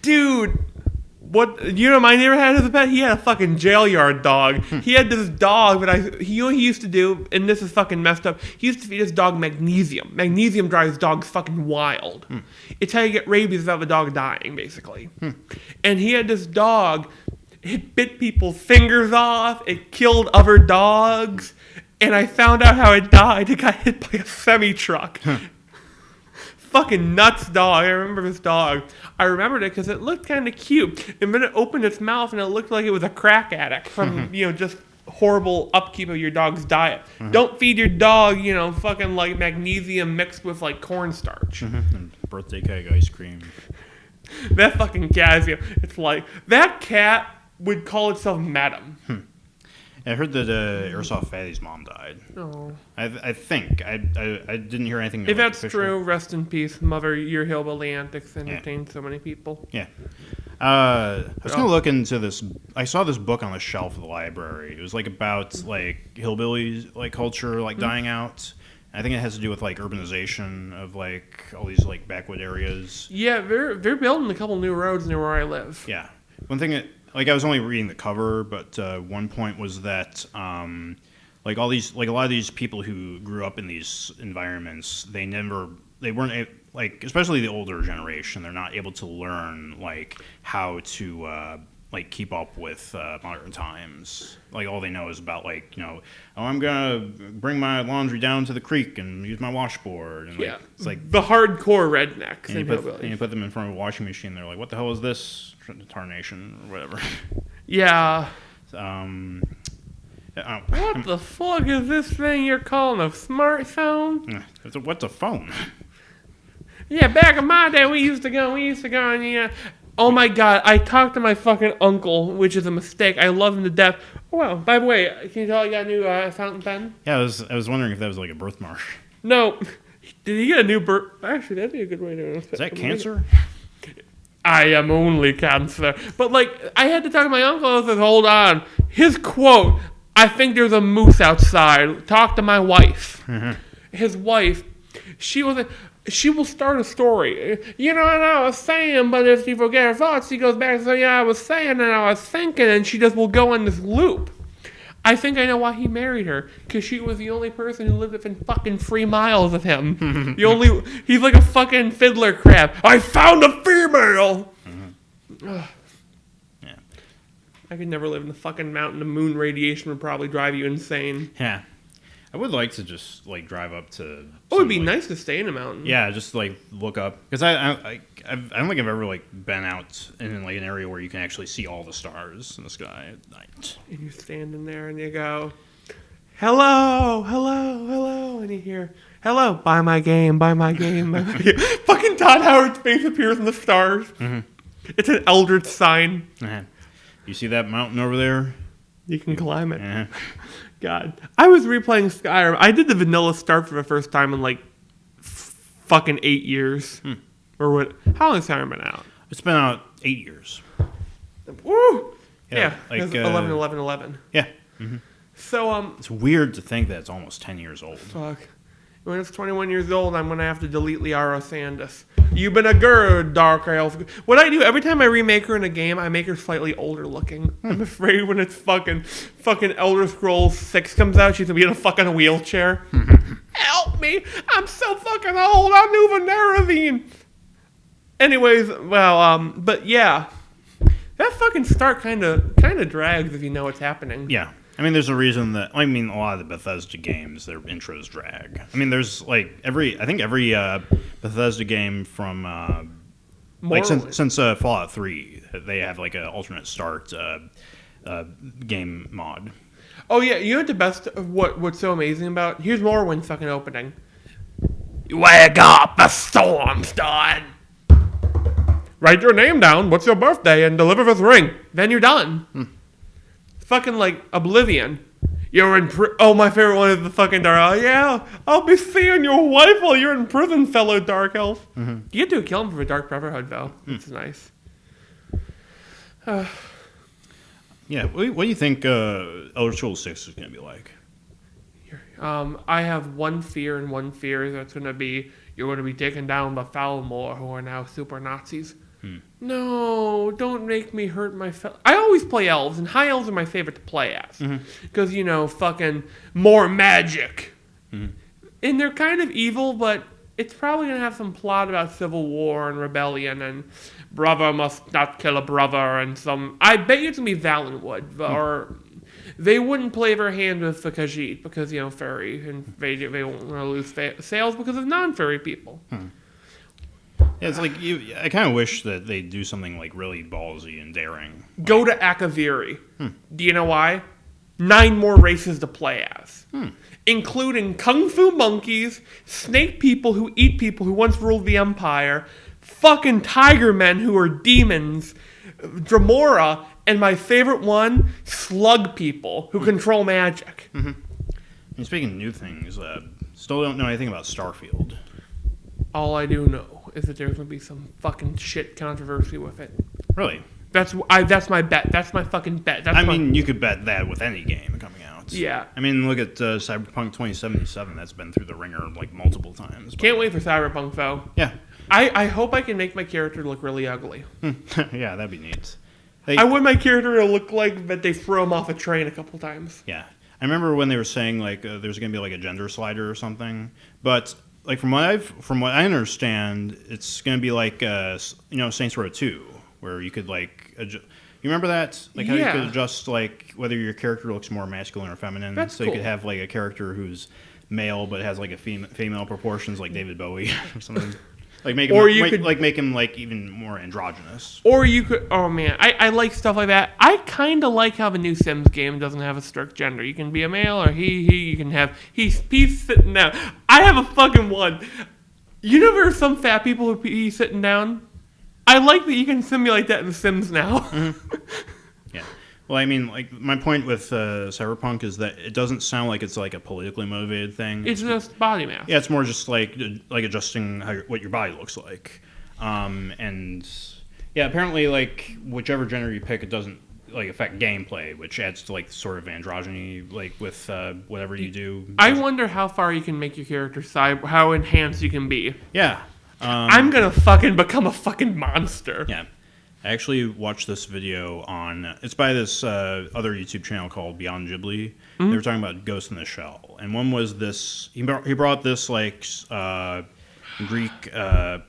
dude. What, you know, my neighbor had as a pet? He had a fucking jail yard dog. He had this dog that he used to do, and this is fucking messed up. He used to feed his dog magnesium. Magnesium drives dogs fucking wild. It's how you get rabies without the dog dying, basically. And he had this dog. It bit people's fingers off. It killed other dogs. And I found out how it died. It got hit by a semi-truck. Fucking nuts dog. I remember this dog. I remembered it because it looked kind of cute. And then it opened its mouth and it looked like it was a crack addict from, just horrible upkeep of your dog's diet. Don't feed your dog, fucking like magnesium mixed with like cornstarch. And birthday cake ice cream. That fucking cat, it's like, that cat would call itself Madam. I heard that Airsoft Fatty's mom died. Oh. I think. I didn't hear anything. If that's true, rest in peace, Mother. Your hillbilly antics entertained so many people. Yeah. I was going to look into this. I saw this book on the shelf of the library. It was like about like hillbilly like culture like dying out. I think it has to do with like urbanization of like all these like backwood areas. Yeah, they're building a couple new roads near where I live. Yeah. One thing like I was only reading the cover, but one point was that like a lot of these people who grew up in these environments, they weren't like, especially the older generation, they're not able to learn like how to like keep up with modern times. Like all they know is about like, oh, I'm gonna bring my laundry down to the creek and use my washboard. And like, it's like the hardcore rednecks. And you put them in front of a washing machine. They're like, what the hell is this? Tarnation or whatever. Yeah. What the fuck is this thing you're calling a smartphone? What's a phone? Yeah, back in my day, we used to go and oh my god, I talked to my fucking uncle, which is a mistake. I love him to death. Oh, wow, by the way, can you tell I got a new fountain pen? Yeah, I was wondering if that was like a birthmark. No. Did he get a new birth? Actually, that'd be a good way to... Is that cancer? I am only cancer. But, like, I had to talk to my uncle and said, hold on. His quote, I think there's a moose outside. Talk to my wife. His wife, she will start a story. And I was saying, but if she forget her thoughts, she goes back and says, yeah, I was saying and I was thinking, and she just will go in this loop. I think I know why he married her, because she was the only person who lived within fucking 3 miles of him. He's like a fucking fiddler crab. I found a female! Yeah. I could never live in the fucking mountain. The moon radiation would probably drive you insane. Yeah. I would like to just like drive up to. Oh, it'd be nice to stay in a mountain. Yeah, just like look up, because I don't think I've ever like been out in like an area where you can actually see all the stars in the sky at night. And you're standing there and you go, hello, hello, hello, and you hear, hello, buy my game, buy my game, buy my game. Fucking Todd Howard's face appears in the stars. It's an eldritch sign. You see that mountain over there? You can climb it. God. I was replaying Skyrim. I did the vanilla start for the first time in like fucking 8 years. Or what? How long has Skyrim been out? It's been out 8 years. Woo! Yeah. Like 11, 11, 11. Yeah. So, it's weird to think that it's almost 10 years old. Fuck. When it's 21 years old, I'm going to have to delete Liara Sandus. You've been a good dark elf. What I do, every time I remake her in a game, I make her slightly older looking. I'm afraid when it's fucking Elder Scrolls 6 comes out, she's going to be in a fucking wheelchair. Help me! I'm so fucking old! I'm Nuva. Anyways, well, but yeah. That fucking start kind of drags if you know what's happening. Yeah. I mean, there's a reason that, a lot of the Bethesda games, their intros drag. I mean, there's like every Bethesda game from, since Fallout 3, they have like an alternate start game mod. Oh yeah, you know what the best, what's so amazing about, here's Morrowind's fucking opening. Wake up, the storm's done. Write your name down, what's your birthday, and deliver this ring. Then you're done. Fucking like Oblivion. You're in oh, my favorite one is the fucking dark elf. Yeah, I'll be seeing your wife while you're in prison, fellow dark elf. You get to kill him for a dark brotherhood, though. It's nice. Yeah, what do you think Elder Scrolls 6 is going to be like? I have one fear, and one fear that's going to be you're going to be taken down by Falmor, who are now super Nazis. No, don't make me hurt my I always play elves, and high elves are my favorite to play as. Because, you know, fucking more magic. And they're kind of evil, but it's probably going to have some plot about civil war and rebellion, and brother must not kill a brother, and some... I bet you it's going to be Valenwood, or... They wouldn't play their hand with the Khajiit, because, you know, furry, and they won't want to lose sales because of non-furry people. Yeah, it's like I kind of wish that they do something like really ballsy and daring. Go to Akaviri. Do you know why? 9 more races to play as, including kung fu monkeys, snake people who eat people who once ruled the empire, fucking tiger men who are demons, Dremora, and my favorite one, slug people who control magic. And speaking of new things, still don't know anything about Starfield. All I do know is that there's going to be some fucking shit controversy with it. Really? That's my bet. That's my fucking bet. I mean, you could bet that with any game coming out. Yeah. I mean, look at Cyberpunk 2077. That's been through the ringer like multiple times. Can't wait for Cyberpunk, though. Yeah. I hope I can make my character look really ugly. Yeah, that'd be neat. I want my character to look like that they throw him off a train a couple times. Yeah. I remember when they were saying like there's going to be like a gender slider or something, but like from what I understand, it's going to be like Saints Row 2, where you could like you remember that, like how you could adjust like whether your character looks more masculine or feminine. That's so cool. You could have like a character who's male but has like a female proportions, like David Bowie or something. Like make him like even more androgynous. Or you could. Oh man, I like stuff like that. I kind of like how the new Sims game doesn't have a strict gender. You can be a male or he. You can have he's sitting down. I have a fucking one. You know there are some fat people who pee sitting down. I like that you can simulate that in The Sims now. Yeah. Well, I mean, like my point with Cyberpunk is that it doesn't sound like it's like a politically motivated thing. It's just body mass. Yeah, it's more just like adjusting what your body looks like, and yeah, apparently like whichever gender you pick, it doesn't like affect gameplay, which adds to like sort of androgyny, like with whatever you do. I wonder how far you can make your character how enhanced you can be. Yeah, I'm gonna fucking become a fucking monster. Yeah. I actually watched this video it's by this other YouTube channel called Beyond Ghibli. They were talking about Ghost in the Shell. And one was this, he brought this like Greek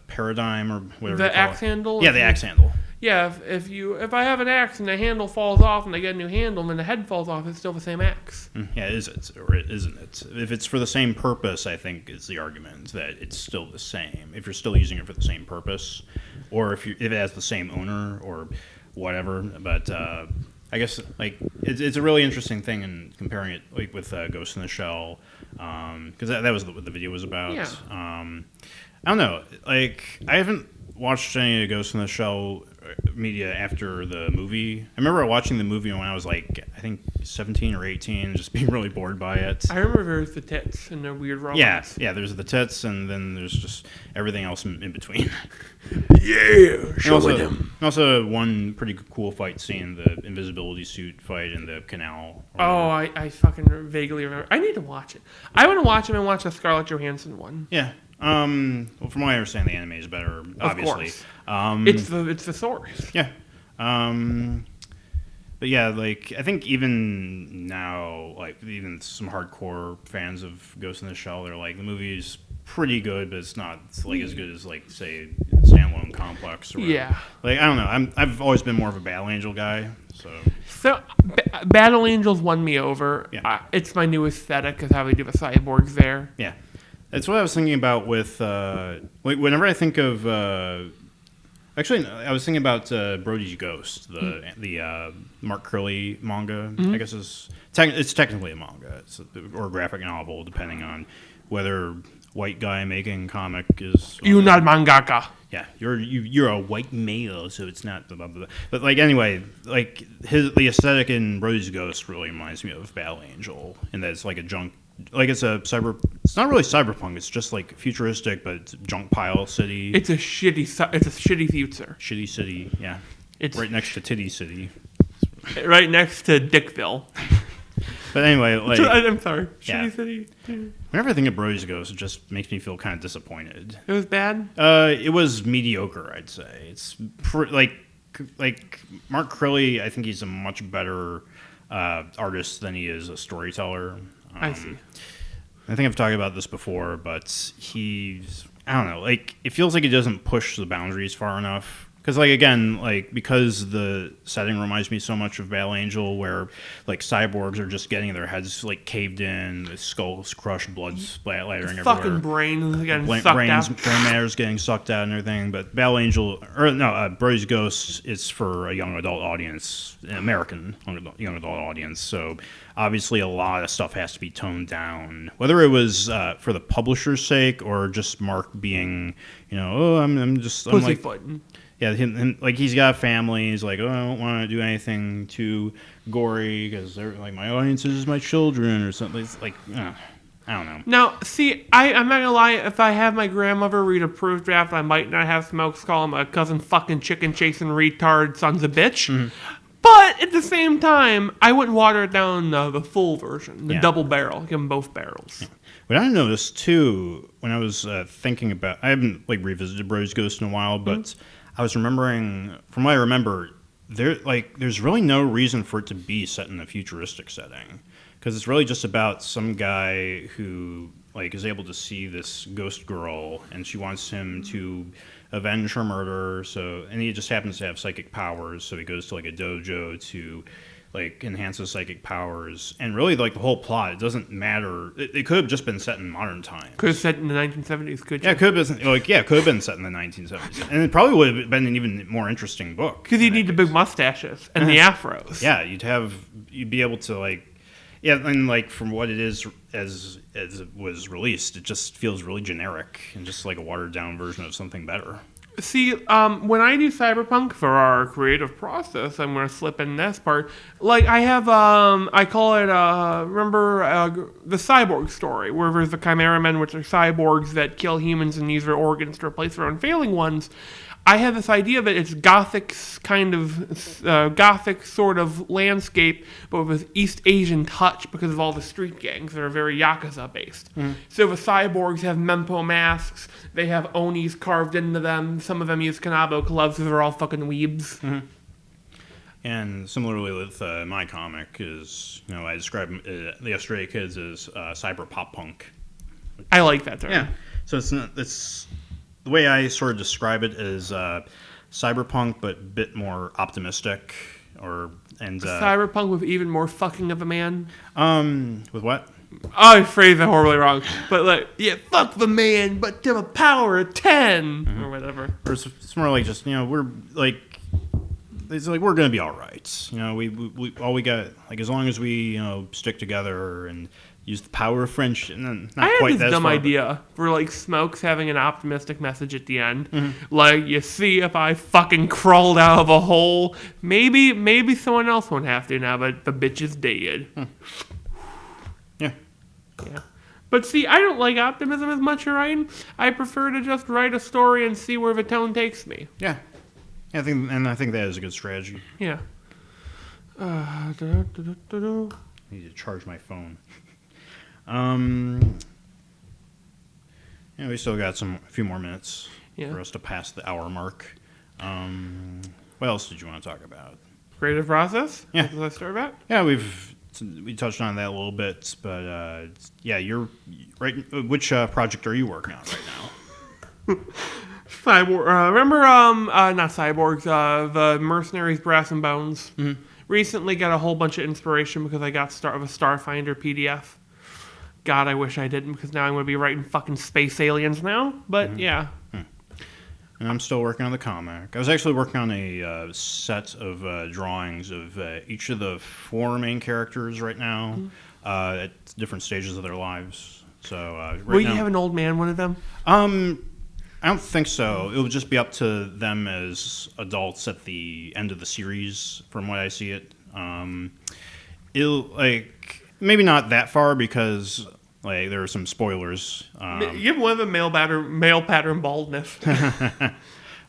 paradigm or whatever. The axe handle? Yeah, the axe handle. Yeah, if I have an axe and the handle falls off and I get a new handle and then the head falls off, it's still the same axe. Yeah, is it or isn't it? If it's for the same purpose, I think is the argument that it's still the same. If you're still using it for the same purpose, or if it has the same owner or whatever. But I guess like it's a really interesting thing in comparing it like with Ghost in the Shell, because that was what the video was about. Yeah. I don't know. Like I haven't watched any of Ghost in the Shell media after the movie. I remember watching the movie when I was like, I think 17 or 18, just being really bored by it. I remember there's the tits and the weird romance. Yeah, there's the tits, and then there's just everything else in between. Yeah, show them. Also, one pretty cool fight scene, the invisibility suit fight in the canal. Oh, I fucking vaguely remember. I need to watch it. I want to watch it and watch the Scarlett Johansson one. Yeah. Well, from what I understand, the anime is better, obviously. Of course. It's the source. Yeah. But yeah, like I think even now, like even some hardcore fans of Ghost in the Shell, they're like the movie's pretty good, but it's not like as good as like say Standalone Complex. Or yeah. Like I don't know. I've always been more of a Battle Angel guy. So Battle Angels won me over. Yeah. It's my new aesthetic is how they do the cyborgs there. Yeah. That's what I was thinking about with, whenever I think of, actually, I was thinking about Brody's Ghost, the Mark Curley manga. I guess it's technically a manga, or a graphic novel, depending on whether white guy making comic is You not mangaka. yeah, you're a white male, so it's not blah, blah, blah. But like anyway, like the aesthetic in Rose Ghost really reminds me of Battle Angel, and that it's like a junk, like it's not really cyberpunk. It's just like futuristic, but it's junk pile city. It's a shitty future. Shitty city, yeah. It's right next to Titty City. right next to Dickville. But anyway, like I'm sorry, yeah. shitty city. Whenever I think of Rose Ghost, it just makes me feel kind of disappointed. It was bad. It was mediocre, I'd say. It's like Mark Crilly. I think he's a much better artist than he is a storyteller. I see. I think I've talked about this before, but I don't know, like it feels like he doesn't push the boundaries far enough. Because, like, again, like, because the setting reminds me so much of Battle Angel, where, like, cyborgs are just getting their heads, like, caved in, the skulls crushed, blood splattering everywhere. Fucking brains getting sucked out. Brain matter's getting sucked out and everything. But Battle Angel, Brody's Ghost is for a young adult audience, an American young adult audience. So, obviously, a lot of stuff has to be toned down. Whether it was for the publisher's sake or just Mark being, I'm Pussyfooting. Yeah, like he's got a family. He's like, I don't want to do anything too gory because they're like my audience is my children or something. It's like, I don't know. Now, see, I'm not gonna lie. If I have my grandmother read a proof draft, I might not have Smokes call him a cousin fucking chicken chasing retard sons of bitch. Mm-hmm. But at the same time, I wouldn't water it down the full version, the double barrel. Give them both barrels. Yeah. What I noticed too when I was thinking about, I haven't like revisited Brody's Ghost in a while, but. Mm-hmm. I was remembering, from what I remember, there's really no reason for it to be set in a futuristic setting, because it's really just about some guy who like is able to see this ghost girl, and she wants him to avenge her murder. So, and he just happens to have psychic powers, so he goes to like a dojo to like enhance his psychic powers. And really, like the whole plot, it doesn't matter. It could have just been set in modern times. Could have set in the 1970s. Could you? Yeah, could have been set in the 1970s, and it probably would have been an even more interesting book. Because you'd need the big mustaches and the afros. Yeah, you'd be able to like, yeah, and like from what it is as it was released, it just feels really generic and just like a watered down version of something better. See, when I do cyberpunk for our creative process, I'm going to slip in this part. Like, I have, I call it, remember the cyborg story, where there's the Chimera Men, which are cyborgs that kill humans and use their organs to replace their own failing ones. I have this idea that it's gothic sort of landscape, but with an East Asian touch because of all the street gangs that are very Yakuza based. Mm. So the cyborgs have Mempo masks, they have Onis carved into them, some of them use Kanabo gloves, so they're all fucking weebs. Mm-hmm. And similarly with my comic is, I describe the Stray Kids as cyber pop punk. I like that term. Yeah. So it's the way I sort of describe it is cyberpunk, but a bit more optimistic, cyberpunk with even more fucking of a man. With what? I phrased that horribly wrong, but like, yeah, fuck the man, but to a power of 10 or whatever. Or it's more like just we're like. It's like we're gonna be all right. We all we got, like, as long as we stick together and use the power of friendship. I had this dumb idea for like Smokes having an optimistic message at the end, like, you see, if I fucking crawled out of a hole, maybe someone else won't have to now, but the bitch is dead. Yeah. But see, I don't like optimism as much as writing. I prefer to just write a story and see where the tone takes me. Yeah. I think that is a good strategy. Yeah. I need to charge my phone. We still got a few more minutes for us to pass the hour mark. What else did you want to talk about? Creative process? Yeah. Let's start about? Yeah, we touched on that a little bit, but you're right. Which project are you working on right now? Cyborg. Remember, not Cyborgs, the Mercenaries Brass and Bones. Mm-hmm. Recently got a whole bunch of inspiration because I got a Starfinder PDF. God, I wish I didn't, because now I'm going to be writing fucking space aliens now. But yeah. And I'm still working on the comic. I was actually working on a set of drawings of each of the 4 main characters right now at different stages of their lives. So Will you have an old man one of them? I don't think so. It will just be up to them as adults at the end of the series, from what I see it. It'll maybe not that far because there are some spoilers. Give one of them male pattern baldness.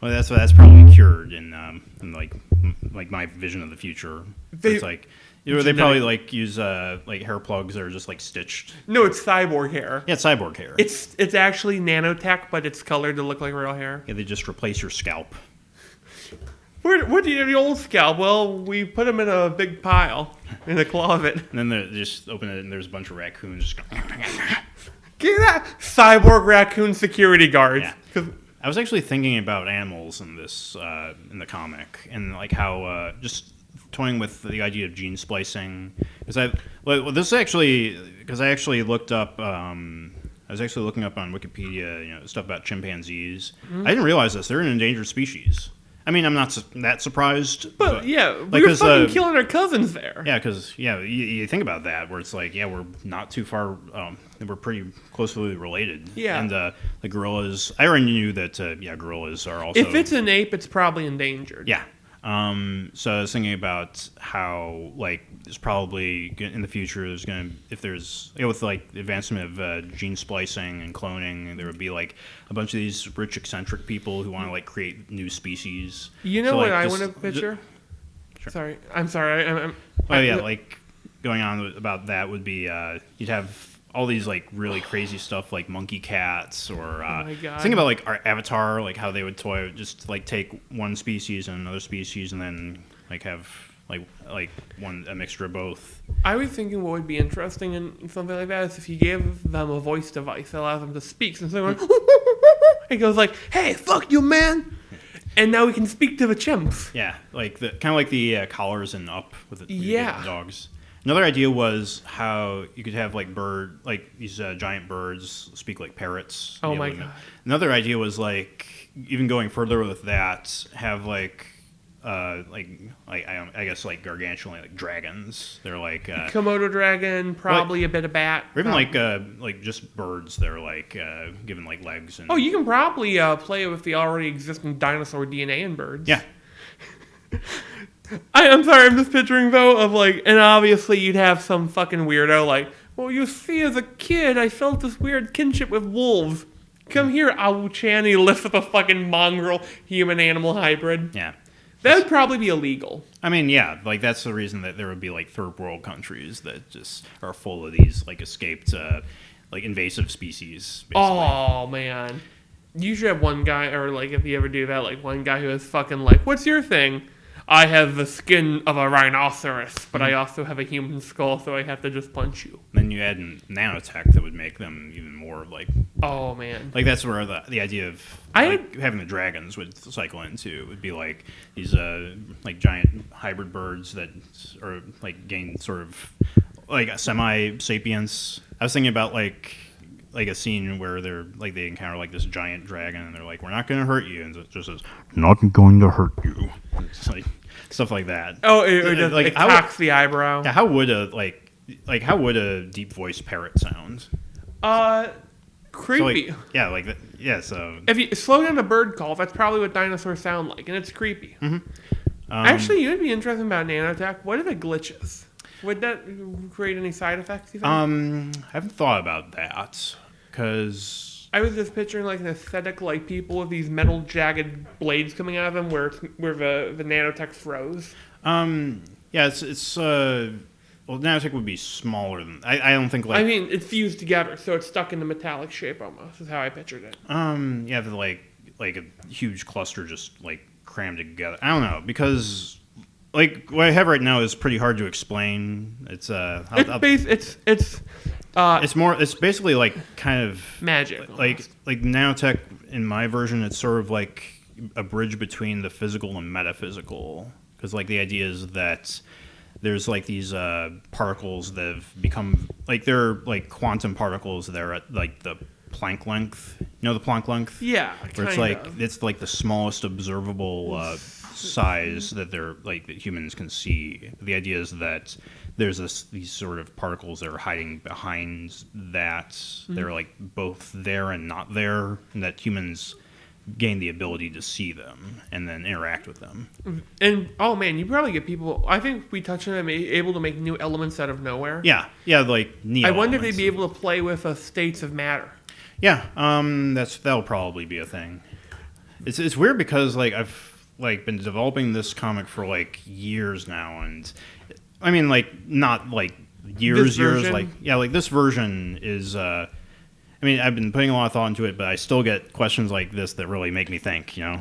Well, that's probably cured in my vision of the future. They probably use hair plugs that are just stitched. No, it's cyborg hair. Yeah, it's cyborg hair. It's actually nanotech, but it's colored to look like real hair. Yeah, they just replace your scalp. What do you have the old scalp? Well, we put them in a big pile in a closet. And then they just open it and there's a bunch of raccoons just going. Get that cyborg raccoon security guards. Yeah. I was actually thinking about animals in this in the comic and how just toying with the idea of gene splicing because I actually looked up. I was actually looking up on Wikipedia, stuff about chimpanzees. Mm-hmm. I didn't realize this; they're an endangered species. I mean, I'm not that surprised. But yeah, we were fucking killing our cousins there. Yeah, because you think about that, where it's we're not too far. We're pretty closely related. Yeah, and the gorillas. I already knew that. Gorillas are also. If it's an ape, it's probably endangered. Yeah. So I was thinking about how there's probably in the future if there's with the advancement of gene splicing and cloning, there would be a bunch of these rich eccentric people who want to create new species. You know what I want to picture? Sure. I'm sorry. Going on about that would be you'd have all these really crazy stuff like monkey cats or think about our Avatar, how they would just take one species and another species and then have a mixture of both. I was thinking what would be interesting in something like that is if you gave them a voice device that allows them to speak. So someone it goes "Hey, fuck you, man," and now we can speak to the chimps. Yeah, the collars and Up with the dogs. Another idea was how you could have these giant birds speak like parrots. Oh my god! Another idea was even going further with that, have I guess gargantuan dragons. They're Komodo dragon, probably a bit of bat, or even just birds. They're given legs. And you can probably play with the already existing dinosaur DNA in birds. Yeah. I'm sorry, I'm just picturing though of and obviously you'd have some fucking weirdo well, you see, as a kid, I felt this weird kinship with wolves. Come here, Awu-chan. He lifts up a fucking mongrel human-animal hybrid. Yeah. That would probably be illegal. I mean, yeah, that's the reason that there would be third world countries that just are full of these escaped invasive species. Basically. Oh man, you should have one guy, or if you ever do that, one guy who is fucking what's your thing? I have the skin of a rhinoceros, but I also have a human skull, so I have to just punch you. Then you add nanotech that would make them even more Oh man! That's where the idea of having the dragons would cycle into. It would be these giant hybrid birds that are gain sort of a semi-sapience. I was thinking about a scene where they encounter this giant dragon and they're we're not going to hurt you, and it just says not going to hurt you. It's stuff like that. Oh, it cocks the eyebrow. Yeah, how would a deep voice parrot sound? Creepy. So So if you slow down a bird call, that's probably what dinosaurs sound like, and it's creepy. Mm-hmm. Actually, you'd be interested about nanotech. What if it glitches? Would that create any side effects? You think? I haven't thought about that because I was just picturing an aesthetic people with these metal jagged blades coming out of them, where the nanotech froze. Yeah, it's nanotech would be smaller than I don't think I mean, it's fused together, so it's stuck in the metallic shape almost. Is how I pictured it. Yeah, a huge cluster just crammed together. I don't know because. What I have right now is pretty hard to explain. It's it's basically kind of magic. Nanotech in my version, it's sort of a bridge between the physical and metaphysical. Because the idea is that there's these particles that have become they're quantum particles that are at the Planck length. You know the Planck length? Yeah, where it's it's the smallest observable size that they're like that humans can see. The idea is that there's these sort of particles that are hiding behind that. They're like both there and not there, and that humans gain the ability to see them and then interact with them. And oh man, you probably get people. I think we touched on them able to make new elements out of nowhere. Yeah, like neo. I wonder if they'd be able to play with states of matter. Yeah, that'll probably be a thing. It's weird because like I've like been developing this comic for like years now, and I mean like not like years like like this version is. I mean, I've been putting a lot of thought into it, but I still get questions like this that really make me think, you know?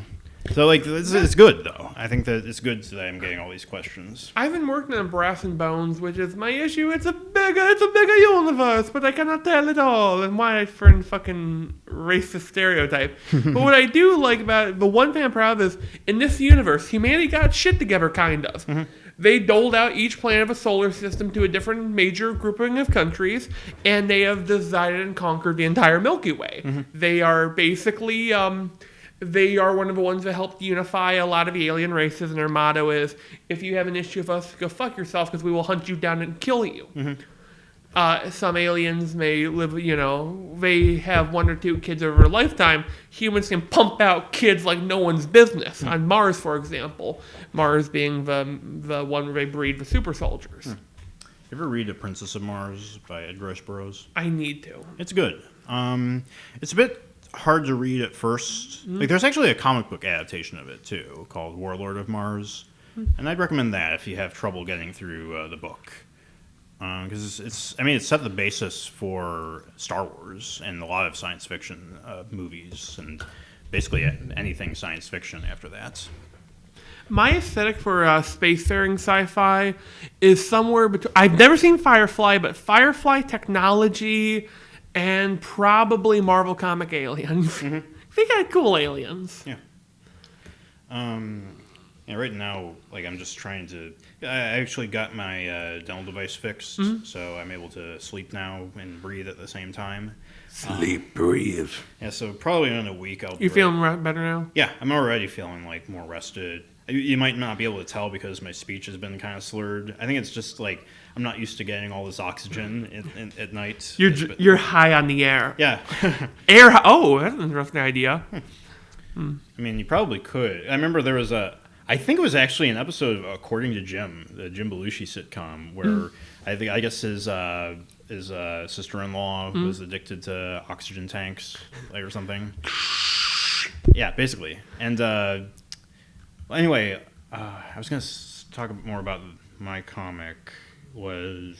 So, like, it's good, though. I think that it's good that I'm getting all these questions. I've been working on Brass and Bones, which is my issue. It's a bigger universe, but I cannot tell it all. And why for a fucking racist stereotype. But what I do like about it, the one thing I'm proud of is, in this universe, humanity got shit together, kind of. Mm-hmm. They doled out each planet of a solar system to a different major grouping of countries, and they have decided and conquered the entire Milky Way. Mm-hmm. They are basically, they are one of the ones that helped unify a lot of the alien races, and their motto is, if you have an issue with us, go fuck yourself, because we will hunt you down and kill you. Mm-hmm. Some aliens may live, they have 1 or 2 kids over a lifetime. Humans can pump out kids like no one's business. On Mars, for example. Mars being the one where they breed the super soldiers. You ever read The Princess of Mars by Edgar Rice Burroughs? I need to. It's good. It's a bit hard to read at first. Like, there's actually a comic book adaptation of it, too, called Warlord of Mars. And I'd recommend that if you have trouble getting through the book. Because it's set the basis for Star Wars and a lot of science fiction movies and basically anything science fiction after that. My aesthetic for spacefaring sci-fi is somewhere between... I've never seen Firefly, but Firefly technology and probably Marvel comic aliens. Mm-hmm. They got cool aliens. Yeah. Right now, like I'm just trying to... I actually got my dental device fixed, so I'm able to sleep now and breathe at the same time. Breathe. Yeah, so probably in a week I'll... You feeling better now? Yeah, I'm already feeling like more rested. You might not be able to tell because my speech has been kind of slurred. I think it's just like I'm not used to getting all this oxygen at night. You're high on the air. Yeah. Air... Oh, that's an interesting idea. I mean, you probably could. I remember there was I think it was actually an episode of According to Jim, the Jim Belushi sitcom, where I guess his sister-in-law was addicted to oxygen tanks, or something. Yeah, basically. And anyway, I was going to talk more about my comic. I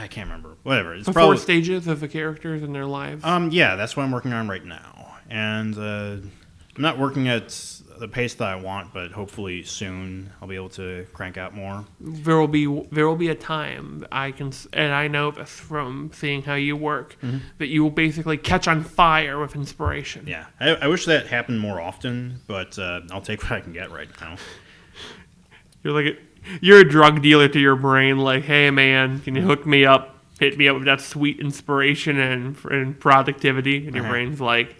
can't remember. Whatever. It's probably 4 stages of the characters and their lives. Yeah, that's what I'm working on right now, and I'm not working at the pace that I want, but hopefully soon I'll be able to crank out more. There will be a time and I know this from seeing how you work, that you will basically catch on fire with inspiration. Yeah, I wish that happened more often, but I'll take what I can get right now. You're a drug dealer to your brain, like, hey man, can you hook me up? Hit me up with that sweet inspiration and productivity, and your brain's like,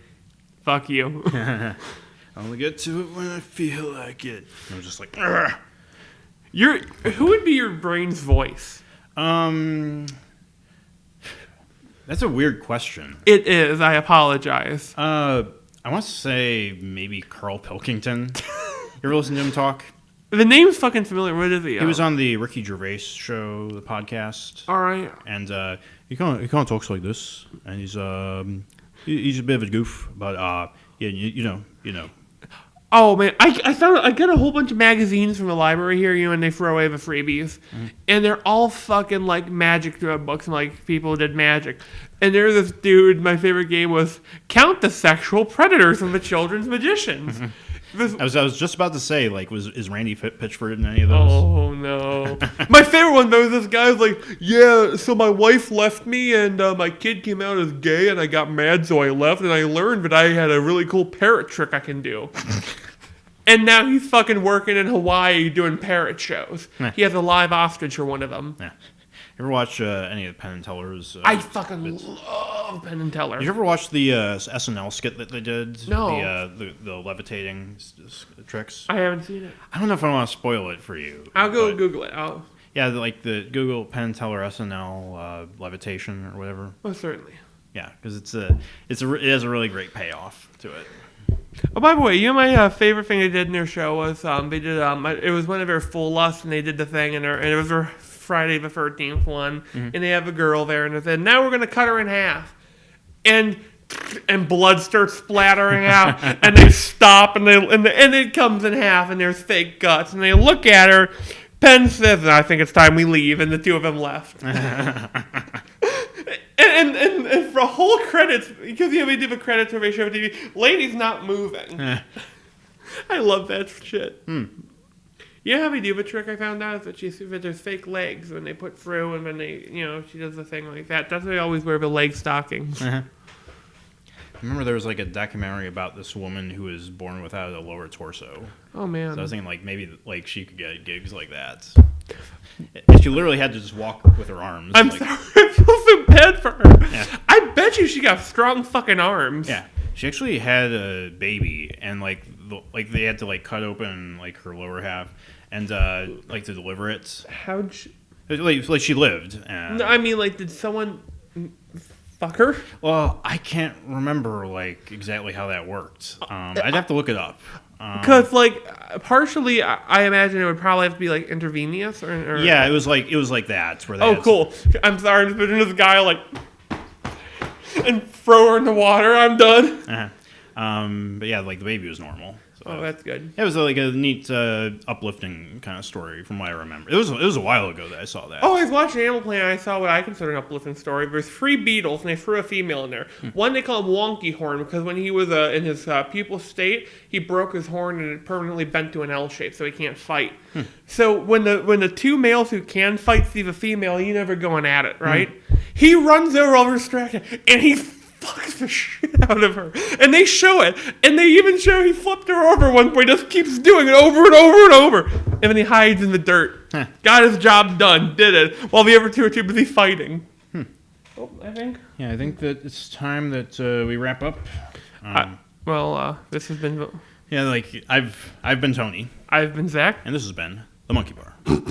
fuck you. I only get to it when I feel like it. I'm just like, ugh. Who would be your brain's voice? That's a weird question. It is. I apologize. I want to say maybe Carl Pilkington. You ever listen to him talk? The name's fucking familiar. What is he? He was on the Ricky Gervais show, the podcast. All right. And he kind of talks like this, and he's a bit of a goof, but yeah, you know. Oh man, I got a whole bunch of magazines from the library here, and they throw away the freebies, and they're all fucking like magic books, and like people did magic. And there's this dude. My favorite game was Count the Sexual Predators from the Children's Magicians. I was just about to say, like, is Randy Pitchford in any of those? Oh no! My favorite one though is this guy's like, yeah. So my wife left me, and my kid came out as gay, and I got mad, so I left, and I learned that I had a really cool parrot trick I can do. And now he's fucking working in Hawaii doing parrot shows. He has a live ostrich for one of them. Yeah. You ever watch any of Penn and Teller's? I fucking love Penn and Teller. Did you ever watch the SNL skit that they did? No. The levitating tricks. I haven't seen it. I don't know if I want to spoil it for you. I'll go Google it. Yeah, like the Google Penn and Teller SNL levitation or whatever. Oh, certainly. Yeah, because it has a really great payoff to it. Oh, by the way, my favorite thing they did in their show was they did it was one of their Full Lust, and they did the thing, and it was their Friday the 13th one, and they have a girl there, and they said, now we're gonna cut her in half, and blood starts splattering out, and they stop, and it comes in half, and there's fake guts, and they look at her. Penn says, I think it's time we leave, and the two of them left. And for whole credits, because we do the credits for show TV, lady's not moving. I love that shit. You know how they do the trick I found out is that there's fake legs when they put through, and when they, she does the thing like that. That's why they always wear the leg stockings. I remember there was like a documentary about this woman who was born without a lower torso. Oh man! So I was thinking like maybe like she could get gigs like that. And she literally had to just walk with her arms. I'm sorry, I feel so bad for her. Yeah. I bet you she got strong fucking arms. Yeah, she actually had a baby, and like they had to like cut open like her lower half and like to deliver it. How'd she? Like she lived. No, I mean, like, did someone fuck her? Well, I can't remember like exactly how that worked. I'd have to look it up. Because partially, I imagine it would probably have to be like intravenous or yeah, it was like that. Where they oh, cool. I'm sorry, I'm just putting this guy like and throw her in the water. I'm done. But yeah, like the baby was normal. So oh, that's good. It was like a neat, uplifting kind of story from what I remember. It was a while ago that I saw that. Oh, I was watching Animal Planet and I saw what I consider an uplifting story. There's 3 beetles and they threw a female in there. One they call him Wonky Horn because when he was in his pupal state, he broke his horn and it permanently bent to an L shape, so he can't fight. So when the 2 males who can fight see the female, you never going at it, right? He runs over all distracted and he fucks the shit out of her. And they show it. And they even show he flipped her over one point. Just keeps doing it over and over and over. And then he hides in the dirt. Got his job done. Did it. While the other 2 are too busy fighting. Oh, I think. Yeah, I think that it's time that we wrap up. This has been... Yeah, like, I've been Tony. I've been Zach. And this has been The Monkey Bar. 54!